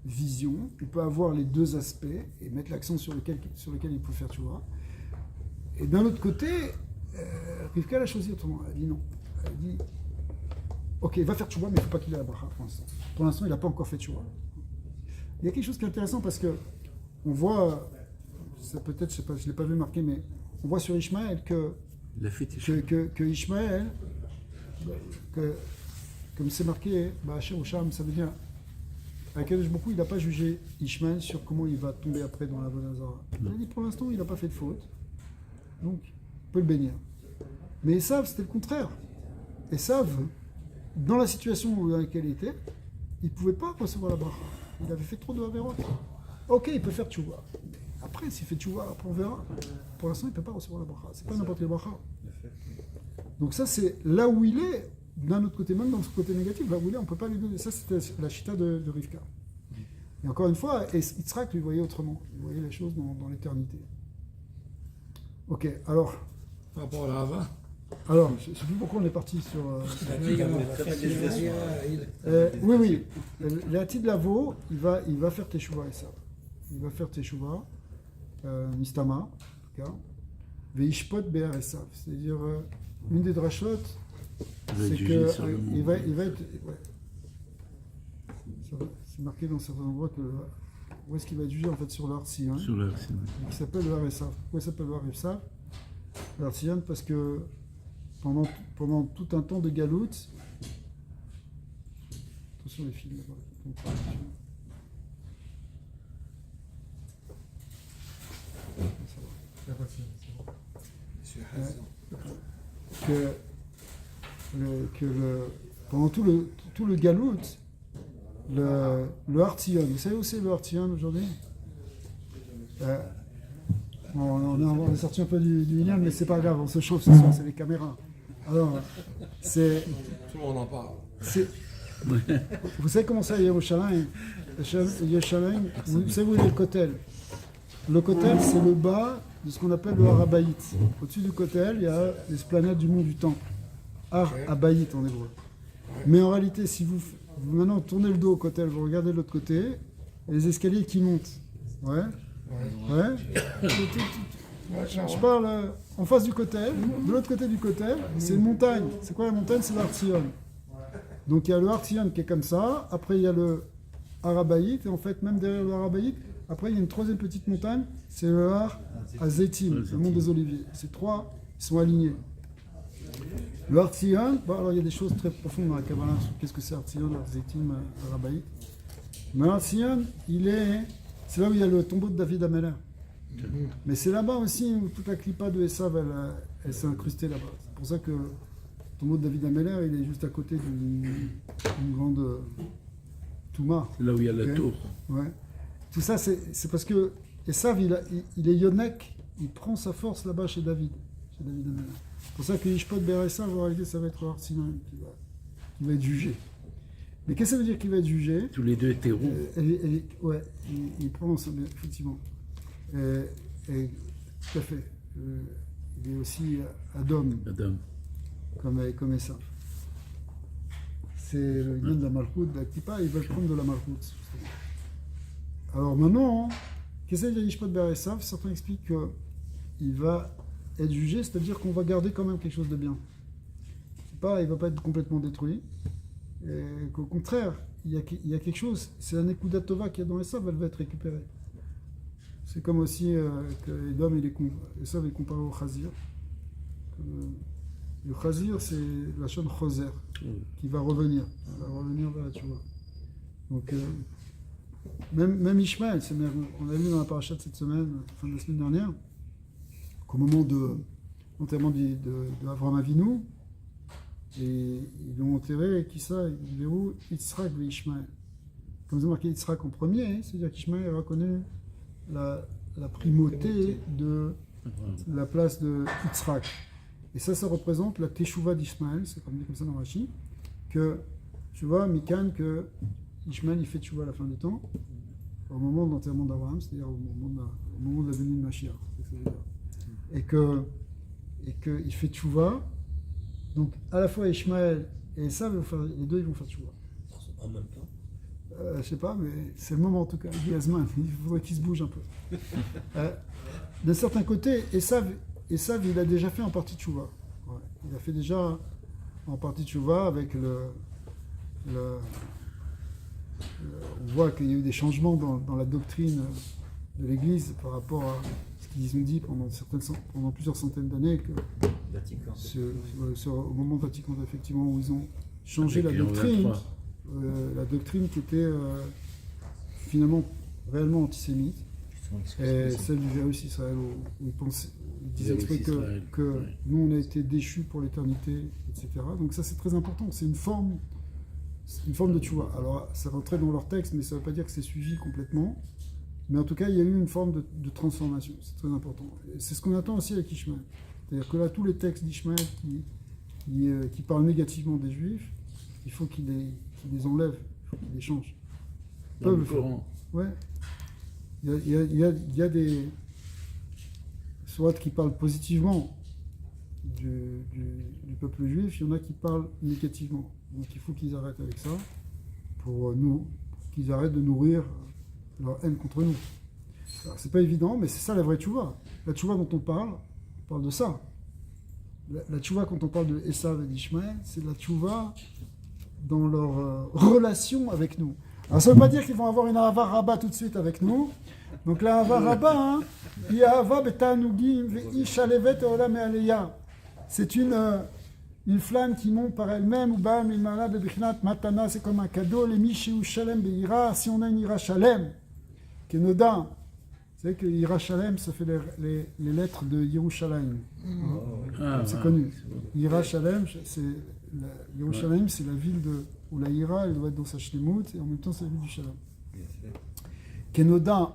visions, on peut avoir les deux aspects et mettre l'accent sur lequel il peut faire tchouva. Et d'un autre côté, Rivka a choisi autrement. Elle a dit non. Elle a dit ok, il va faire tchouva, mais il ne faut pas qu'il ait la bracha pour l'instant. Pour l'instant, il n'a pas encore fait tchouva. Il y a quelque chose qui est intéressant parce que on voit, peut-être, je sais pas, je ne l'ai pas vu marqué, mais on voit sur Ishmaël que Ishmaël, comme c'est marqué, Ba'asher Usham, ça veut dire, Akadosh Baruch Hu, il n'a pas jugé Ishmaël sur comment il va tomber après dans la Avodah. Il a dit pour l'instant, il n'a pas fait de faute, donc il peut le bénir. Mais Esav, c'était le contraire. Esav, dans la situation dans laquelle il était, il ne pouvait pas recevoir la bracha. Il avait fait trop de Averot. Ok, il peut faire tchouva. Après, s'il fait tchouva, après on verra. Pour l'instant, il ne peut pas recevoir la bracha. C'est pas n'importe quelle bracha. Donc ça, c'est là où il est. D'un autre côté, même dans ce côté négatif, là où il est, on ne peut pas lui donner. Ça, c'était la chita de Rivka. Et encore une fois, Yitzhak lui voyait autrement. Il voyait les choses dans l'éternité. Ok, alors... Par rapport à la Hava. Alors, je ne sais plus pourquoi on est parti sur... oui. L'Atid Lavo, il va faire Teshuvah et ça. Il va faire Teshuvah, Nistama, en tout cas. Veishpot Be'er Esav. C'est-à-dire, une des drachot, c'est qu'il va être... Ouais. C'est marqué dans certains endroits que... Où est-ce qu'il va être jugé en fait sur l'Artsion, Sur l'Artsion. Qui s'appelle le Esav. Pourquoi il s'appelle le Esav? L'Artsion parce que pendant tout un temps de galout, attention les films pendant tout le galout, le Hartzion, vous savez où c'est le Hartzion aujourd'hui? On est sorti un peu du Minyan, mais c'est pas grave, on se chauffe ce soir, c'est les caméras. Alors, c'est... Tout le monde en parle. Vous savez comment ça, Yerushalayim? Yerushalayim, vous savez où est le Kotel? Le Kotel, c'est le bas de ce qu'on appelle le Har Habayit. Au-dessus du Kotel, il y a l'esplanade du mont du Temple. Har Habayit en hébreu. Mais en réalité, si vous maintenant tournez le dos au Kotel, vous regardez de l'autre côté, il y a les escaliers qui montent. Ouais. Je parle en face du Kotel, de l'autre côté du Kotel, c'est une montagne. C'est quoi la montagne? C'est l'Artzion. Donc il y a le Artzion qui est comme ça, après il y a le Har Habayit, et en fait même derrière le Har Habayit, après il y a une troisième petite montagne, c'est le Har Hazetim, le mont des Oliviers. Ces trois, ils sont alignés. Le Artzion, alors il y a des choses très profondes dans la Kabbalah sur qu'est-ce que c'est Artzion, Hazetim, Har Habayit. Mais Artzion, c'est là où il y a le tombeau de David Ameller. Mais c'est là-bas aussi où toute la clipa de Esav, elle s'est incrustée là-bas. C'est pour ça que le tombeau de David Ameller, il est juste à côté d'une grande Touma. C'est là où il y a la tour. Ouais. Tout ça, c'est parce que Esav, il est Yonek, il prend sa force là-bas chez David Ameller. C'est pour ça que Yishpot Be'er Esav, en réalité, ça va être Hartzion qui va être jugé. Mais qu'est-ce que ça veut dire qu'il va être jugé? Tous les deux hétéros. Ouais, il prononce bien, effectivement. Tout à fait. il est aussi Adam, Adam. comme Esav. C'est le lien de la Malchout, de la Kippa, ils veulent prendre de la Malchout. Justement. Alors maintenant, qu'est-ce que Yishpat Ber Esav? Certains expliquent qu'il va être jugé, c'est-à-dire qu'on va garder quand même quelque chose de bien. Il ne va pas être complètement détruit. Et qu'au contraire, il y a quelque chose, c'est la Nekuda Tova qu'il y a dans Esav, elle va être récupérée. C'est comme aussi que Edom, Esav est comparé au Chazir. Le Chazir, c'est la chaîne Choser, qui va revenir vers la Tchouva. Donc, même Ishmaël, on l'a vu dans la paracha de cette semaine, fin de la semaine dernière, qu'au moment de l'enterrement d'Avraham Avinu, et ils l'ont enterré, qui ça, ils verront Yitzhak et Ishmaël. Comme c'est marqué Yitzhak en premier, c'est-à-dire qu'Ishmaël a reconnu la primauté de la place de Yitzhak. Et ça représente la Teshuvah d'Ishmaël, c'est comme dit comme ça dans Rashi, que tu vois, Mikan, que Ishmaël il fait Teshuvah à la fin des temps, au moment de l'enterrement d'Abraham, c'est-à-dire au moment de la venue de Mashiach. Et qu'il fait Teshuvah, donc à la fois Ishmaël et Esav, les deux ils vont faire Teshuvah. En même temps. Je sais pas, mais c'est le moment en tout cas. Gazman, il faudrait qu'il se bouge un peu. D'un certain côté, Esav, il a déjà fait en partie Teshuvah. Ouais. Il a fait déjà en partie Teshuvah avec on voit qu'il y a eu des changements dans la doctrine de l'Église par rapport à ce qu'ils ont dit pendant plusieurs centaines d'années, que au moment de Vatican, effectivement, où ils ont changé Avec la doctrine qui était finalement réellement antisémite, et celle du Virus Israël, où ils disaient que nous on a été déchus pour l'éternité, etc. Donc ça c'est très important, c'est une forme de tchouva. Alors ça rentrait dans leur texte, mais ça ne veut pas dire que c'est suivi complètement. Mais en tout cas, il y a eu une forme de transformation, c'est très important. Et c'est ce qu'on attend aussi avec Ishmaël. C'est-à-dire que là, tous les textes d'Ishmaël qui parlent négativement des Juifs, il faut qu'ils les enlèvent, il faut qu'ils les changent. Dans le Coran. Ouais. Il y a des sourates qui parlent positivement du peuple juif, il y en a qui parlent négativement. Donc il faut qu'ils arrêtent avec ça, pour qu'ils arrêtent de nourrir leur haine contre nous. Alors, c'est pas évident, mais c'est ça la vraie tchouva. La tchouva dont on parle de ça. La tchouva, quand on parle de Esav et d'Ishmaël, c'est la tchouva dans leur relation avec nous. Alors ça ne veut pas dire qu'ils vont avoir une ahava rabba tout de suite avec nous. Donc la ahava rabba, c'est une flamme qui monte par elle-même, c'est comme un cadeau, si on a une ira shalem, Kenoda, vous savez que ira shalem, ça fait les lettres de Yerushalayim. C'est connu. Ira shalem, Yerushalayim, c'est la ville où la ira, elle doit être dans sa shlemut, et en même temps c'est la ville du shalom. Kenoda,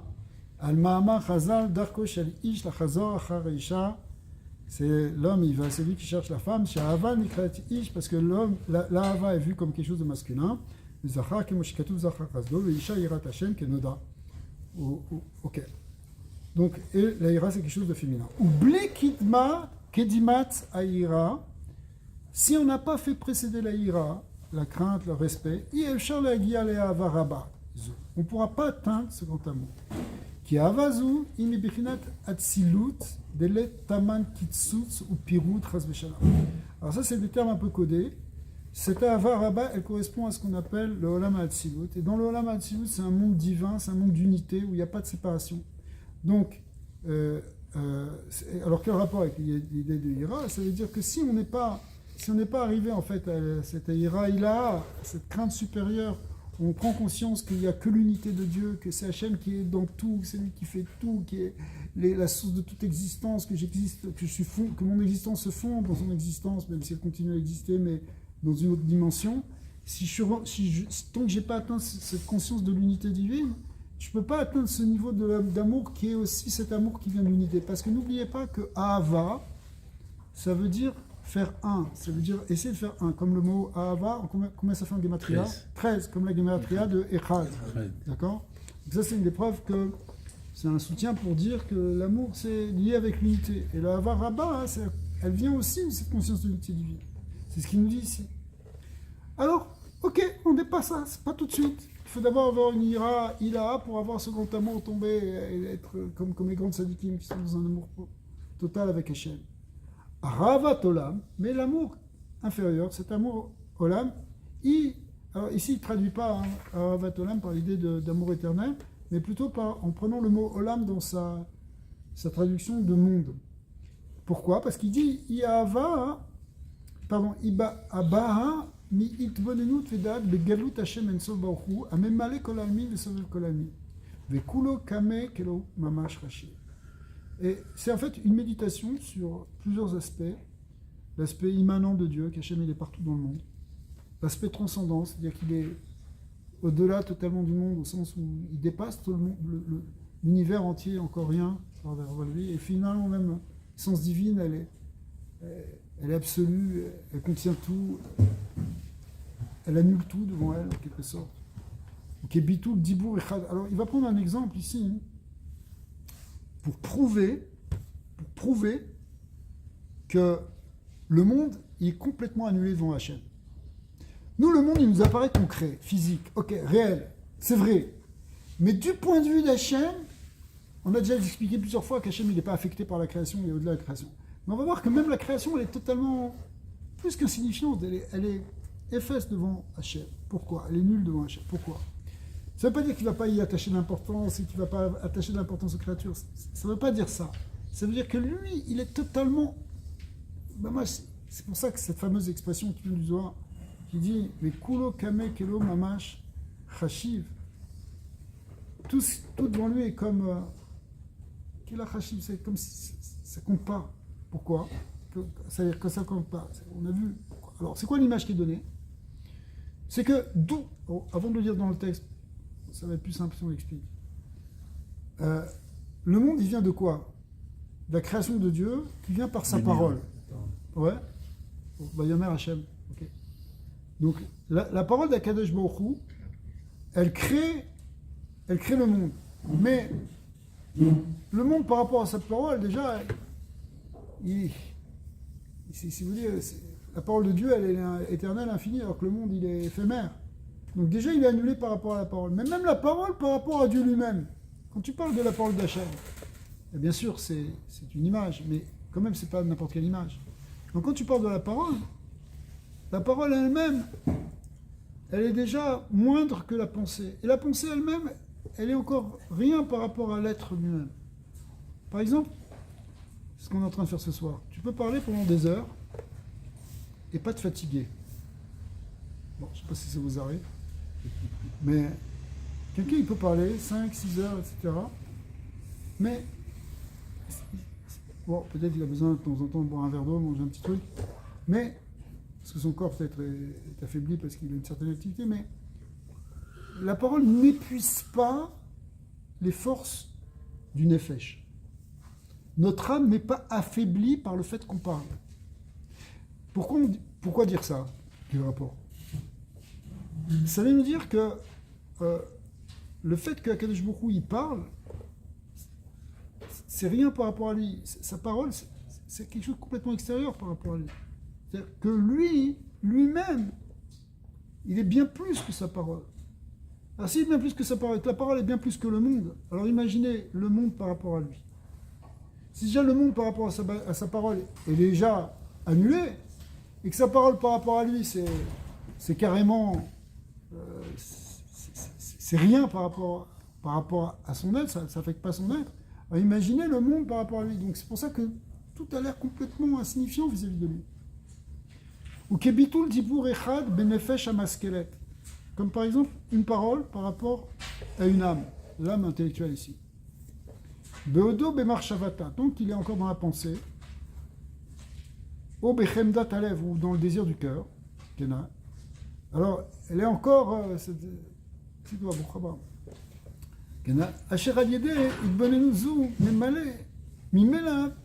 al-ma'amar chazal, darko shel ish, la chazor achar isha, c'est l'homme, c'est lui qui cherche la femme, sha'ava nikrat ish, parce que l'homme, l'ahava est vue comme quelque chose de masculin, zachar kemoshikatu zachar chazdo, ve isha irat Hashem kenoda. Ok. Donc, et la ira, c'est quelque chose de féminin. Oubli kidma, kedimat aïra, si on n'a pas fait précéder la ira, la crainte, le respect, on ne pourra pas atteindre ce grand amour. Qui avazu, imibichinat atzilut, delet taman kitsutz ou pirut chasveshalam. Alors ça, c'est des termes un peu codés. Cette Ahava Rabba, elle correspond à ce qu'on appelle le Olam HaAtzilut. Et dans le Olam HaAtzilut, c'est un monde divin, c'est un monde d'unité où il n'y a pas de séparation. Donc, alors quel rapport avec l'idée de Hira? Ça veut dire que si on n'est pas arrivé en fait à cette Hira, cette crainte supérieure, on prend conscience qu'il n'y a que l'unité de Dieu, que c'est Hachem qui est dans tout, que c'est lui qui fait tout, qui est la source de toute existence, que mon existence se fonde dans son existence, même si elle continue à exister, mais dans une autre dimension. Tant que je n'ai pas atteint cette conscience de l'unité divine, je ne peux pas atteindre ce niveau d'amour qui est aussi cet amour qui vient de l'unité. Parce que n'oubliez pas que Ahava, ça veut dire faire un. Ça veut dire essayer de faire un. Comme le mot Ahava, combien ça fait en Gematria? 13, comme la Gematria de Echad. D'accord? Donc ça, c'est une des preuves que c'est un soutien pour dire que l'amour, c'est lié avec l'unité. Et la Rabba, hein, elle vient aussi de cette conscience de l'unité divine. C'est ce qu'il nous dit ici. Alors, ok, on dépasse ça, c'est pas tout de suite. Il faut d'abord avoir une ira pour avoir ce grand amour tombé et être comme les grands sadikim qui sont dans un amour total avec Hachem. Ravat Olam, mais l'amour inférieur, cet amour Olam, alors ici il ne traduit pas Ravat Olam par l'idée d'amour éternel, mais plutôt en prenant le mot Olam dans sa traduction de monde. Pourquoi? Parce qu'il dit Iba Abaha mi itbonenut vedat begalut Hashem ensof baruch hu amemale kol almin vesovev kol almin vekulo kame kelo mamash rashi. Et c'est en fait une méditation sur plusieurs aspects. L'aspect immanent de Dieu, qu'Hachem il est partout dans le monde. L'aspect transcendant, c'est-à-dire qu'il est au-delà totalement du monde, au sens où il dépasse tout le monde, l'univers entier, encore rien, vers lui. Et finalement, même, l'essence divine, elle est absolue, elle contient tout, elle annule tout devant elle, en quelque sorte. Donc, Bitul, Dibour, Echad. Alors, il va prendre un exemple ici, pour prouver que le monde il est complètement annulé devant Hachem. Nous, le monde, il nous apparaît concret, physique, ok, réel, c'est vrai. Mais du point de vue d'Hachem, on a déjà expliqué plusieurs fois qu'Hachem, il n'est pas affecté par la création, il est au-delà de la création. Mais on va voir que même la création, elle est totalement plus qu'insignifiante, elle est efface devant Hachem. Pourquoi? Elle est nulle devant Hachem. Pourquoi? Ça ne veut pas dire qu'il ne va pas y attacher d'importance et qu'il ne va pas attacher de l'importance aux créatures. Ça ne veut pas dire ça. Ça veut dire que lui, il est totalement... c'est pour ça que cette fameuse expression qui vient du Zohar, qui dit « Mais kulo kame kelo mamash chashiv » tout devant lui est comme... Kela chashiv, c'est comme si ça ne compte pas. Pourquoi? C'est-à-dire que ça ne compte pas. On a vu... Alors, c'est quoi l'image qui est donnée? C'est que d'où... Avant de le dire dans le texte, ça va être plus simple si on l'explique. Le monde, il vient de quoi? De la création de Dieu, qui vient par sa parole. Ouais. Vayomer Hashem. Okay. Donc, la parole d'Akadosh Baruch Hu, elle crée le monde. Mais le monde, par rapport à sa parole, déjà, si vous voulez, la parole de Dieu, elle est éternelle, infinie, alors que le monde, il est éphémère. Donc déjà, il est annulé par rapport à la parole. Mais même la parole par rapport à Dieu lui-même. Quand tu parles de la parole d'Hachem, bien sûr, c'est une image, mais quand même, c'est pas n'importe quelle image. Donc quand tu parles de la parole elle-même, elle est déjà moindre que la pensée. Et la pensée elle-même, elle est encore rien par rapport à l'être lui-même. Par exemple, ce qu'on est en train de faire ce soir. Tu peux parler pendant des heures et pas te fatiguer. Bon, je ne sais pas si ça vous arrive. Mais quelqu'un, il peut parler 5, 6 heures, etc. Mais, bon, peut-être qu'il a besoin de temps en temps de boire un verre d'eau, manger un petit truc. Mais, parce que son corps peut-être est affaibli parce qu'il a une certaine activité, mais la parole n'épuise pas les forces du nefesh. Notre âme n'est pas affaiblie par le fait qu'on parle. Pourquoi dire ça? Quel rapport? Ça veut nous dire que le fait que Akadosh Baruch Hu, il parle, c'est rien par rapport à lui. Sa parole, c'est quelque chose de complètement extérieur par rapport à lui. C'est-à-dire que lui-même, il est bien plus que sa parole. Alors s'il est bien plus que sa parole, que la parole est bien plus que le monde, alors imaginez le monde par rapport à lui. Si déjà le monde par rapport à sa parole est déjà annulé, et que sa parole par rapport à lui, c'est carrément... c'est rien par rapport à son être, ça n'affecte pas son être. Alors imaginez le monde par rapport à lui. Donc c'est pour ça que tout a l'air complètement insignifiant vis-à-vis de lui. Ou kebitul dibur echad benefesh amaskelet. Comme par exemple une parole par rapport à une âme, l'âme intellectuelle ici. Beodo bemarchavata, donc il est encore dans la pensée. O bechemdat alev, ou dans le désir du cœur. Alors, elle est encore... c'est quoi, Boukhaba? Asher al-yedeh, idbonenu zu, memale, mimela,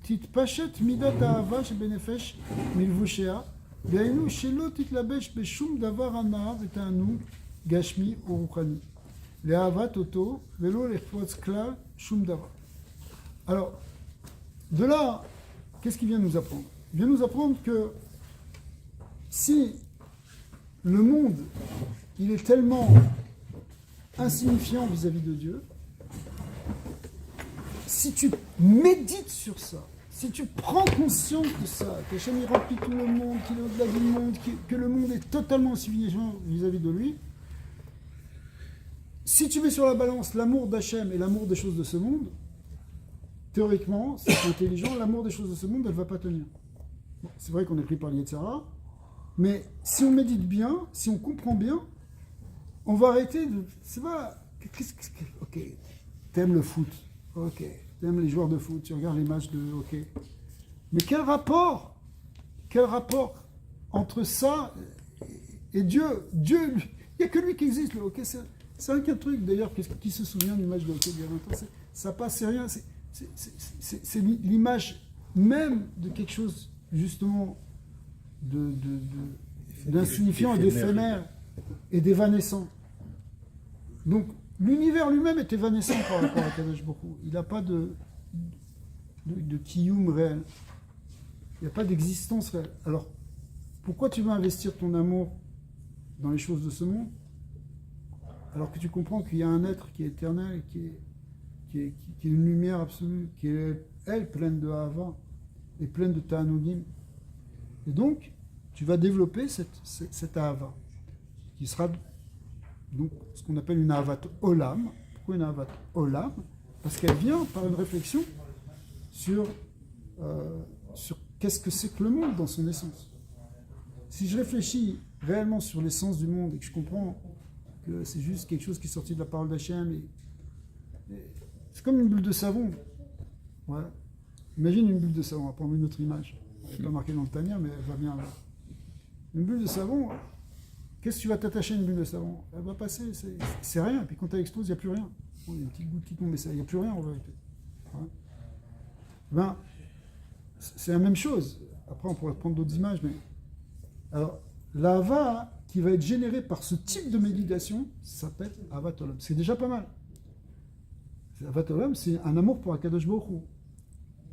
titpachet midat ha'ava shebenefesh milvushea, ve'aynu shelo titlabesh beshum davar hanav eta'anu gashmi ou ruchani. Le'avat oto, velo lechvotz klal, Shum Davar. Alors, de là, qu'est-ce qu'il vient nous apprendre? Il vient nous apprendre que si le monde, il est tellement insignifiant vis-à-vis de Dieu, si tu médites sur ça, si tu prends conscience de ça, qu'Hachem il remplit tout le monde, qu'il est au-delà du monde, que le monde est totalement insignifiant vis-à-vis de lui, si tu mets sur la balance l'amour d'Hachem et l'amour des choses de ce monde, théoriquement, si c'est intelligent, l'amour des choses de ce monde, elle ne va pas tenir. Bon, c'est vrai qu'on est pris par l'Yetzara, mais si on médite bien, si on comprend bien, on va arrêter de... C'est pas... Ok, t'aimes le foot, ok, t'aimes les joueurs de foot, tu regardes les matchs de hockey. Mais quel rapport entre ça et Dieu? Dieu, il n'y a que lui qui existe, le hockey. C'est un truc, d'ailleurs, qui se souvient du match de hockey il y a 20 ans? Ça passe, c'est rien. C'est l'image même de quelque chose, justement, d'insignifiant et d'éphémère et d'évanescent. Donc, l'univers lui-même est évanescent par rapport à Kadosh Baruch Hu. Il n'a pas de kiyum réel. Il n'y a pas d'existence réelle. Alors, pourquoi tu veux investir ton amour dans les choses de ce monde, alors que tu comprends qu'il y a un être qui est éternel, qui est une lumière absolue, qui est, elle, pleine de Ahava et pleine de Ta'anugim. Et donc, tu vas développer cette Ahava, qui sera donc ce qu'on appelle une Ahavat Olam. Pourquoi une Ahavat Olam? Parce qu'elle vient par une réflexion sur qu'est-ce que c'est que le monde dans son essence. Si je réfléchis réellement sur l'essence du monde et que je comprends que c'est juste quelque chose qui est sorti de la parole d'Hachem, c'est comme une bulle de savon. Ouais. Imagine une bulle de savon, on va prendre une autre image. Elle n'est pas marquée dans le Tania, mais elle va bien là. Une bulle de savon, qu'est-ce que tu vas t'attacher à une bulle de savon? Elle va passer, c'est rien. Et puis quand elle explose, il n'y a plus rien. Bon, il y a une petite goutte qui tombe, mais il n'y a plus rien en vérité. Ouais. Ben, c'est la même chose. Après, on pourrait prendre d'autres images, mais... Alors, l'Ahava qui va être générée par ce type de méditation, ça s'appelle Ahavat Olam. C'est déjà pas mal. Ahavat Olam, c'est un amour pour Akadosh Baruch Hu.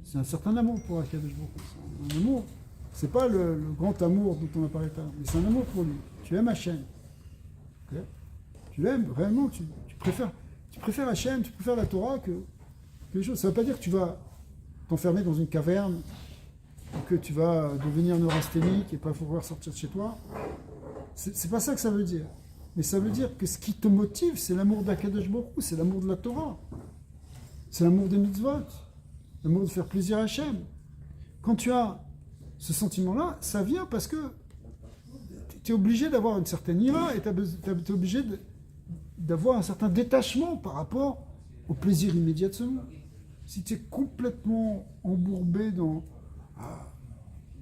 C'est un certain amour pour Akadosh Baruch Hu. C'est un amour, c'est pas le grand amour dont on a parlé tout à l'heure, mais c'est un amour pour lui. Tu aimes Hachem. Okay? Tu l'aimes, réellement, tu préfères Hachem, tu préfères la Torah que les choses. Ça ne veut pas dire que tu vas t'enfermer dans une caverne, ou que tu vas devenir neurasthénique et pas pouvoir sortir de chez toi. C'est pas ça que ça veut dire. Mais ça veut dire que ce qui te motive, c'est l'amour d'Akadosh Baruch Hu, c'est l'amour de la Torah. C'est l'amour des mitzvot, l'amour de faire plaisir à Hachem. Quand tu as ce sentiment-là, ça vient parce que tu es obligé d'avoir une certaine ira et tu es obligé d'avoir un certain détachement par rapport au plaisir immédiat de ce monde. Si tu es complètement embourbé dans...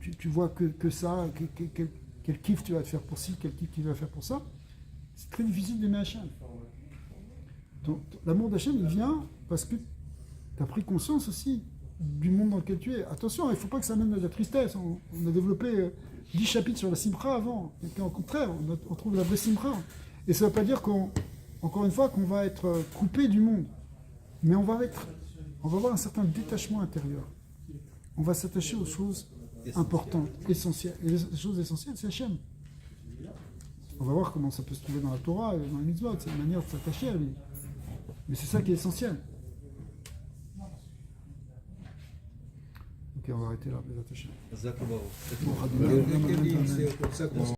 tu vois que ça, quel kiff tu vas te faire pour ci, quel kiff tu vas faire pour ça, c'est très difficile d'aimer Hachem. Donc l'amour d'Hachem, il vient parce que tu as pris conscience aussi du monde dans lequel tu es. Attention, il ne faut pas que ça mène à de la tristesse. On a développé 10 chapitres sur la Simcha avant. Et au contraire, on trouve la vraie Simcha. Et ça ne veut pas dire encore une fois, qu'on va être coupé du monde. Mais on va avoir un certain détachement intérieur. On va s'attacher aux choses importantes, essentielles. Et les choses essentielles, c'est Hachem. On va voir comment ça peut se trouver dans la Torah, dans les mitzvot. C'est une manière de s'attacher à lui. Mais c'est ça qui est essentiel. Ok, on va arrêter là, les attachés. Zach Baruch. Bon, C'est comme ça qu'on